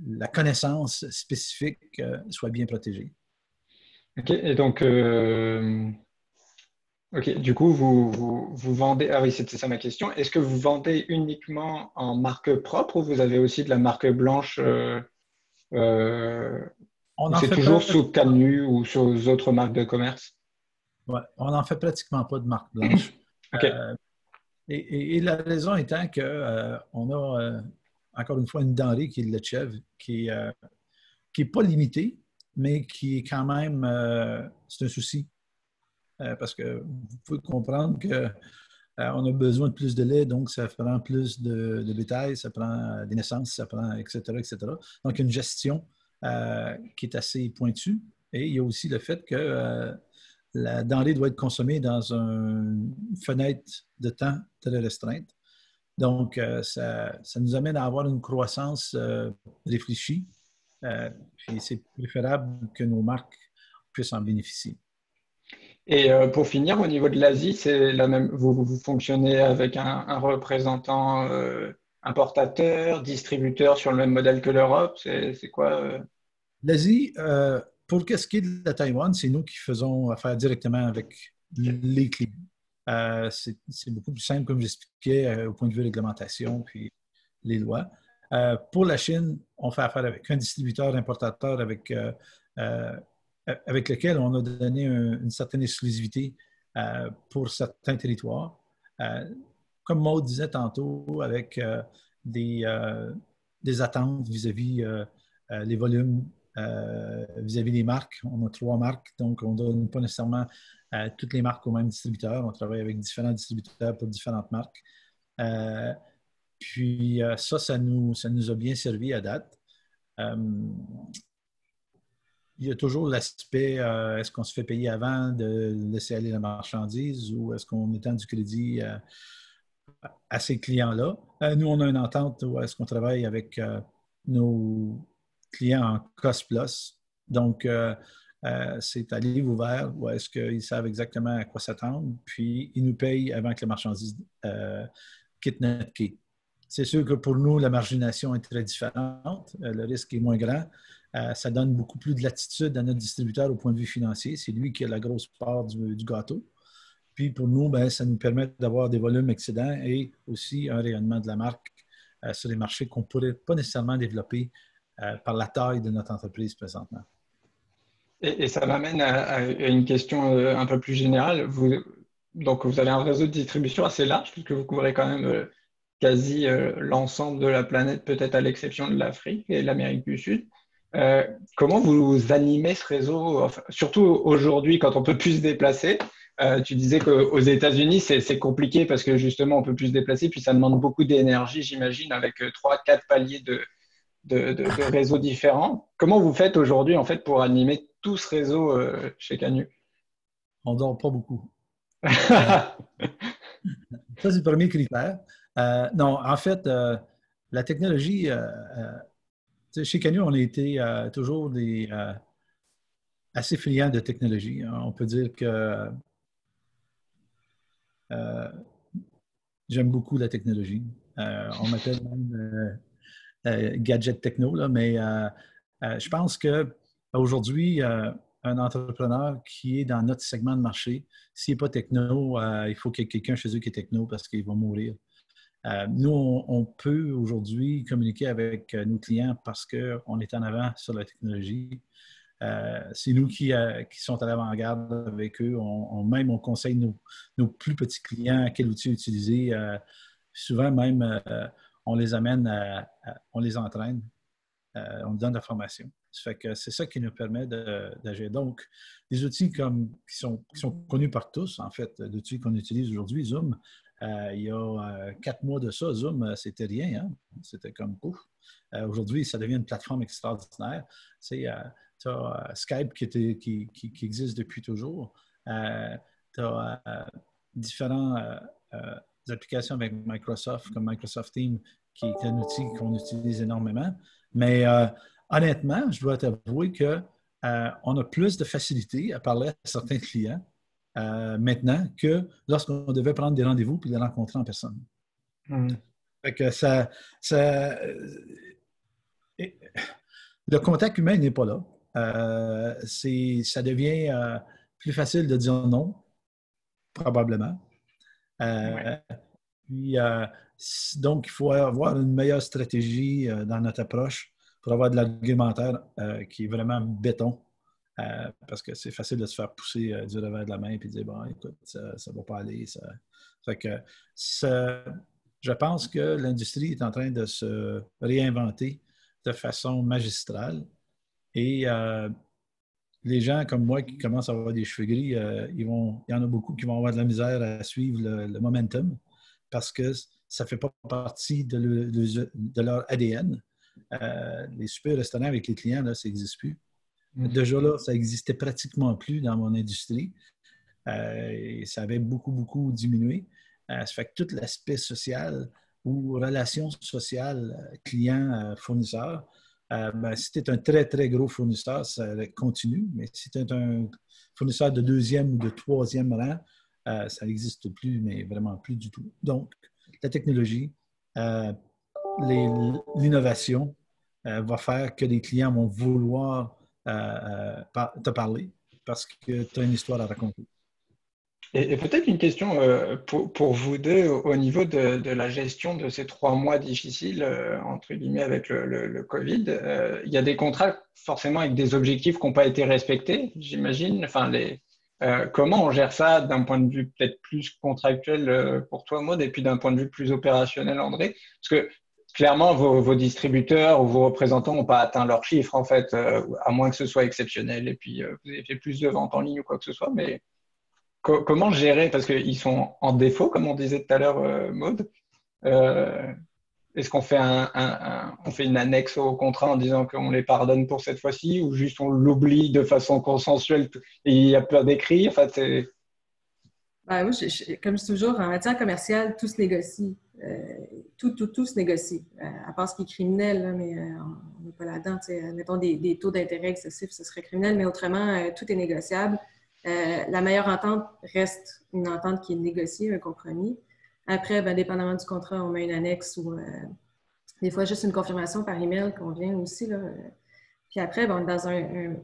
Speaker 4: la connaissance spécifique soit bien protégée.
Speaker 1: OK. Et donc, OK. Du coup, vous vendez. Ah oui, c'était ça ma question. Est-ce que vous vendez uniquement en marque propre ou vous avez aussi de la marque blanche
Speaker 4: On
Speaker 1: ou
Speaker 4: en
Speaker 1: c'est
Speaker 4: fait
Speaker 1: toujours
Speaker 4: pas.
Speaker 1: sous Cannu ou sur d'autres marques de commerce?
Speaker 4: Ouais, on n'en fait pratiquement pas de marque blanche.
Speaker 1: OK.
Speaker 4: Et la raison étant qu'on a, encore une fois, une denrée qui est le lait de chèvre, qui n'est pas limitée, mais qui est quand même, c'est un souci. Parce que vous pouvez comprendre qu'on a besoin de plus de lait, donc ça prend plus de bétail, ça prend des naissances, ça prend, etc., etc. Donc, il y a une gestion qui est assez pointue. Et il y a aussi le fait que la denrée doit être consommée dans une fenêtre de temps très restreinte. Donc, ça nous amène à avoir une croissance réfléchie. Puis c'est préférable que nos marques puissent en bénéficier.
Speaker 1: Et pour finir, au niveau de l'Asie, c'est la même. Vous fonctionnez avec un représentant importateur, distributeur sur le même modèle que l'Europe. C'est quoi
Speaker 4: L'Asie, pour ce qui est de la Taïwan, c'est nous qui faisons affaire directement avec les clients. C'est beaucoup plus simple, comme j'expliquais, au point de vue réglementation puis les lois. Pour la Chine, on fait affaire avec un distributeur importateur avec lequel on a donné une certaine exclusivité pour certains territoires. Comme Maud disait tantôt, avec des attentes vis-à-vis les volumes, vis-à-vis des marques. On a 3 marques, donc on ne donne pas nécessairement toutes les marques au même distributeur. On travaille avec différents distributeurs pour différentes marques. Puis ça nous a bien servi à date. Il y a toujours l'aspect, est-ce qu'on se fait payer avant de laisser aller la marchandise ou est-ce qu'on étend du crédit à ces clients-là? Nous, on a une entente où est-ce qu'on travaille avec nos clients en cost plus. Donc, c'est à livre ouvert où est-ce qu'ils savent exactement à quoi s'attendre, puis ils nous payent avant que la marchandise quitte notre quai. C'est sûr que pour nous, la margination est très différente. Le risque est moins grand. Ça donne beaucoup plus de latitude à notre distributeur au point de vue financier. C'est lui qui a la grosse part du gâteau. Puis pour nous, ça nous permet d'avoir des volumes excédents et aussi un rayonnement de la marque sur les marchés qu'on ne pourrait pas nécessairement développer par la taille de notre entreprise présentement.
Speaker 1: Et ça m'amène à une question un peu plus générale. Donc, vous avez un réseau de distribution assez large, puisque vous couvrez quand même quasi l'ensemble de la planète, peut-être à l'exception de l'Afrique et de l'Amérique du Sud. Comment vous animez ce réseau, enfin, surtout aujourd'hui quand on peut plus se déplacer? Tu disais qu'aux États-Unis, c'est compliqué parce que justement, on peut plus se déplacer, puis ça demande beaucoup d'énergie, j'imagine, avec 3-4 paliers de réseaux différents. Comment vous faites aujourd'hui en fait pour animer tout ce réseau chez Cannu?
Speaker 4: On ne dort pas beaucoup. Ça, c'est le premier critère. Non, en fait, la technologie, chez Cannu, on a été toujours assez friands de technologie. On peut dire que j'aime beaucoup la technologie. On m'appelle même gadget techno, là, mais je pense qu'aujourd'hui, un entrepreneur qui est dans notre segment de marché, s'il n'est pas techno, il faut qu'il y ait quelqu'un chez eux qui est techno parce qu'il va mourir. Nous, on peut aujourd'hui communiquer avec nos clients parce qu'on est en avant sur la technologie. C'est nous qui sont à l'avant-garde avec eux. Même on conseille nos plus petits clients quel outil utiliser. Souvent même, on les amène, on les entraîne, on donne de la formation. Ça fait que c'est ça qui nous permet d'agir. Donc, des outils qui sont connus par tous, en fait, l'outil qu'on utilise aujourd'hui, Zoom, il y a 4 mois de ça, Zoom, c'était rien. Hein? C'était comme ouf. Aujourd'hui, ça devient une plateforme extraordinaire. Tu as Skype qui existe depuis toujours. Tu tu as différentes applications avec Microsoft, comme Microsoft Teams, qui est un outil qu'on utilise énormément. Mais honnêtement, je dois t'avouer qu'on a plus de facilité à parler à certains clients maintenant que lorsqu'on devait prendre des rendez-vous et les rencontrer en personne. Fait que le contact humain n'est pas là. Ça devient plus facile de dire non, probablement. Puis, donc, il faut avoir une meilleure stratégie dans notre approche pour avoir de l'argumentaire qui est vraiment béton. Parce que c'est facile de se faire pousser du revers de la main et de dire, bon, écoute, ça ne va pas aller. Fait que je pense que l'industrie est en train de se réinventer de façon magistrale. Et les gens comme moi qui commencent à avoir des cheveux gris, il y en a beaucoup qui vont avoir de la misère à suivre le momentum parce que ça ne fait pas partie de leur ADN. Les super restaurants avec les clients, là, ça n'existe plus. Déjà là, ça n'existait pratiquement plus dans mon industrie. Et ça avait beaucoup, beaucoup diminué. Ça fait que tout l'aspect social ou relation sociale client-fournisseur, si tu es un très, très gros fournisseur, ça continue. Mais si tu es un fournisseur de deuxième ou de troisième rang, ça n'existe plus, mais vraiment plus du tout. Donc, la technologie, l'innovation va faire que les clients vont vouloir te parler parce que tu as une histoire à raconter.
Speaker 1: Et peut-être une question pour vous deux au niveau de la gestion de ces 3 mois difficiles, entre guillemets, avec le Covid. Il y a des contrats forcément avec des objectifs qui n'ont pas été respectés, j'imagine. Enfin, comment on gère ça d'un point de vue peut-être plus contractuel pour toi, Maud, et puis d'un point de vue plus opérationnel, André? Parce que clairement, vos distributeurs ou vos représentants n'ont pas atteint leurs chiffres, en fait, à moins que ce soit exceptionnel. Et puis, vous avez fait plus de ventes en ligne ou quoi que ce soit, mais comment gérer? Parce qu'ils sont en défaut, comme on disait tout à l'heure, Maud. Est-ce qu'on fait on fait une annexe au contrat en disant qu'on les pardonne pour cette fois-ci ou juste on l'oublie de façon consensuelle et il n'y a pas d'écrit? Enfin,
Speaker 3: Oui, comme je dis toujours, en matière commerciale, tout se négocie. Tout se négocie. À part ce qui est criminel, là, mais on n'est pas là-dedans. Mettons des taux d'intérêt excessifs, ce serait criminel, mais autrement, tout est négociable. La meilleure entente reste une entente qui est négociée, un compromis. Après, dépendamment du contrat, on met une annexe ou des fois juste une confirmation par email qu'on vient aussi. Là. Puis après, on est dans un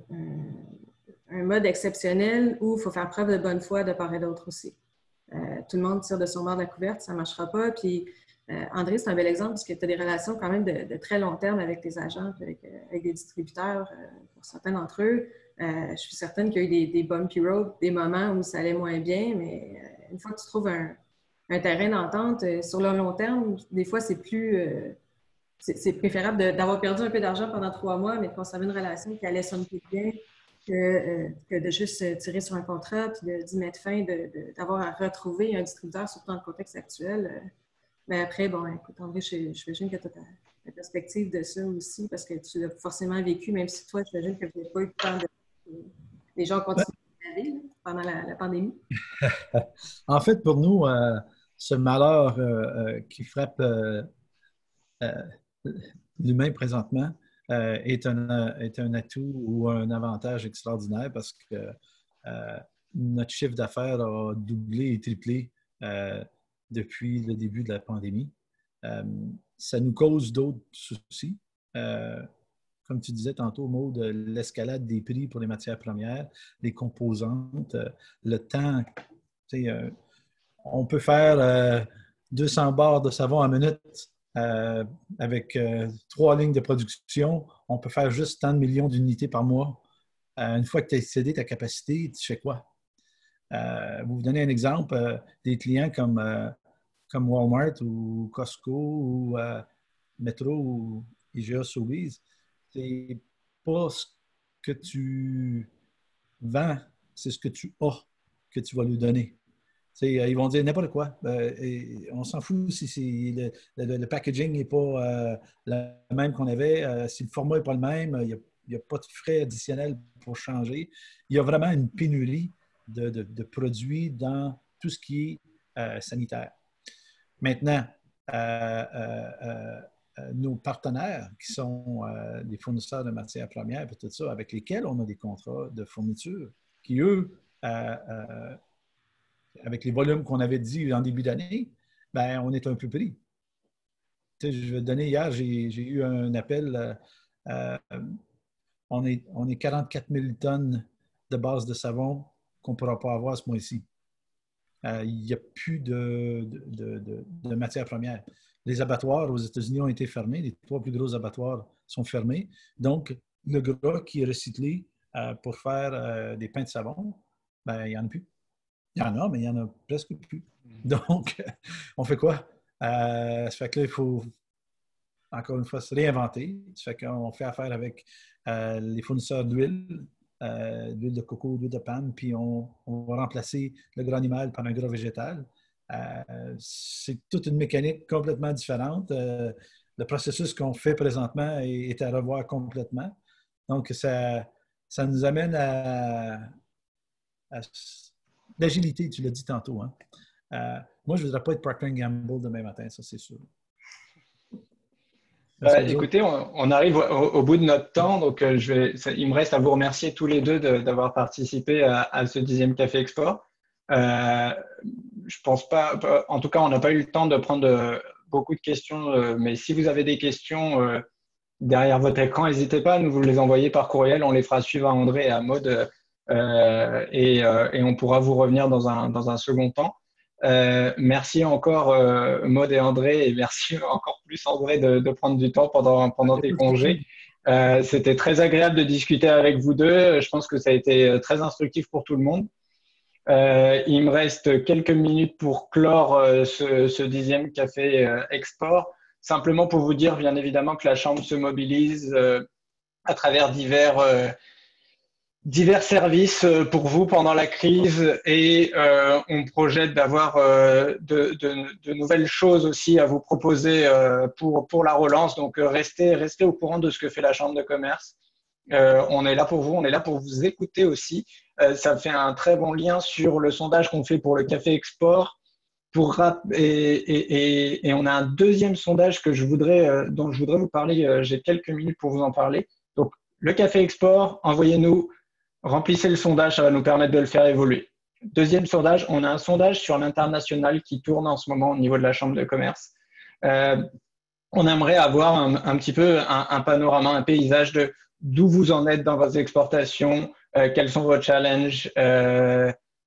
Speaker 3: mode exceptionnel où il faut faire preuve de bonne foi de part et d'autre aussi. Tout le monde tire de son bord de la couverte, ça ne marchera pas. Puis André, c'est un bel exemple parce que tu as des relations quand même de très long terme avec tes agents, avec des distributeurs, pour certains d'entre eux. Je suis certaine qu'il y a eu des bumpy roads, des moments où ça allait moins bien, mais une fois que tu trouves un terrain d'entente, sur le long terme, des fois, c'est préférable d'avoir perdu un peu d'argent pendant 3 mois, mais de conserver une relation qui allait somme toute bien que de juste tirer sur un contrat puis d'y mettre fin, d'avoir à retrouver un distributeur, surtout dans le contexte actuel. Mais après, bon, écoute, André, j'imagine que tu as ta perspective de ça aussi, parce que tu l'as forcément vécu, même si toi, j'imagine que vous n'avez pas eu le temps de... Les gens continuent à vivre pendant la pandémie.
Speaker 4: En fait, pour nous, ce malheur qui frappe l'humain présentement est un atout ou un avantage extraordinaire parce que notre chiffre d'affaires a doublé et triplé depuis le début de la pandémie. Ça nous cause d'autres soucis. Comme tu disais tantôt, Maud, l'escalade des prix pour les matières premières, les composantes, le temps. On peut faire 200 barres de savon à minute avec 3 lignes de production. On peut faire juste tant de millions d'unités par mois. Une fois que tu as excédé ta capacité, tu fais quoi? Vous donnez un exemple, des clients comme Walmart ou Costco ou Metro ou IGA Sobeys. C'est pas ce que tu vends, c'est ce que tu as que tu vas lui donner. Ils vont dire n'importe quoi. On s'en fout si le packaging n'est pas le même qu'on avait, si le format n'est pas le même, il n'y a pas de frais additionnels pour changer. Il y a vraiment une pénurie de produits dans tout ce qui est sanitaire. Maintenant, nos partenaires, qui sont des fournisseurs de matières premières et tout ça, avec lesquels on a des contrats de fourniture, qui, eux, avec les volumes qu'on avait dit en début d'année, ben, on est un peu pris. Tu sais, je vais te donner, hier, j'ai eu un appel, on est 44 000 tonnes de base de savon qu'on ne pourra pas avoir ce mois-ci. Il n'y a plus de matières premières. Les abattoirs aux États-Unis ont été fermés. Les 3 plus gros abattoirs sont fermés. Donc, le gras qui est recyclé pour faire des pains de savon, ben, il n'y en a plus. Il y en a, mais il n'y en a presque plus. Donc, on fait quoi? Ça fait que là, il faut, encore une fois, se réinventer. Ça fait qu'on fait affaire avec les fournisseurs d'huile de coco, d'huile de palme, puis on va remplacer le gras animal par un gras végétal. C'est toute une mécanique complètement différente. Le processus qu'on fait présentement est à revoir complètement. Donc, ça nous amène à l'agilité, tu l'as dit tantôt. Hein? Moi, je ne voudrais pas être Procter & Gamble demain matin, ça c'est sûr.
Speaker 1: Écoutez, on arrive au bout de notre temps, donc il me reste à vous remercier tous les deux d'avoir participé à ce 10e Café Export. Je pense pas, en tout cas, on n'a pas eu le temps de prendre beaucoup de questions, mais si vous avez des questions derrière votre écran, n'hésitez pas à nous les envoyer par courriel, on les fera suivre à André et à Maud et on pourra vous revenir dans un second temps. Merci encore Maud et André, et merci encore plus André de prendre du temps pendant tes congés. C'était très agréable de discuter avec vous deux. Je pense que ça a été très instructif pour tout le monde. Il me reste quelques minutes pour clore ce 10e Café Export. Simplement pour vous dire bien évidemment que la Chambre se mobilise à travers divers services pour vous pendant la crise et on projette d'avoir de nouvelles choses aussi à vous proposer pour la relance. Donc, restez au courant de ce que fait la Chambre de commerce. On est là pour vous, on est là pour vous écouter aussi. Ça fait un très bon lien sur le sondage qu'on fait pour le Café Export. Et on a un deuxième sondage dont je voudrais vous parler. J'ai quelques minutes pour vous en parler. Donc, le Café Export, envoyez-nous. Remplissez le sondage, ça va nous permettre de le faire évoluer. Deuxième sondage, on a un sondage sur l'international qui tourne en ce moment au niveau de la Chambre de commerce. On aimerait avoir un petit peu un panorama, un paysage de d'où vous en êtes dans vos exportations, quels sont vos challenges,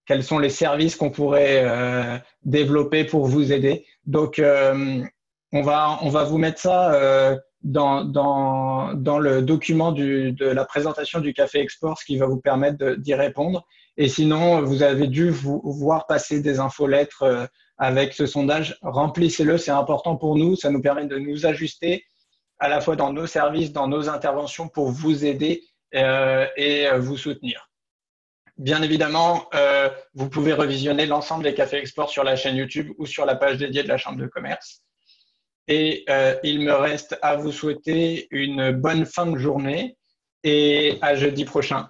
Speaker 1: quels sont les services qu'on pourrait développer pour vous aider. Donc, on va vous mettre ça dans le document de la présentation du Café Export, ce qui va vous permettre d'y répondre. Et sinon, vous avez dû voir passer des infolettres avec ce sondage. Remplissez-le, c'est important pour nous. Ça nous permet de nous ajuster à la fois dans nos services, dans nos interventions pour vous aider et vous soutenir. Bien évidemment, vous pouvez revisionner l'ensemble des Cafés Export sur la chaîne YouTube ou sur la page dédiée de la Chambre de commerce. Et il me reste à vous souhaiter une bonne fin de journée et à jeudi prochain.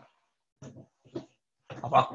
Speaker 1: Au revoir.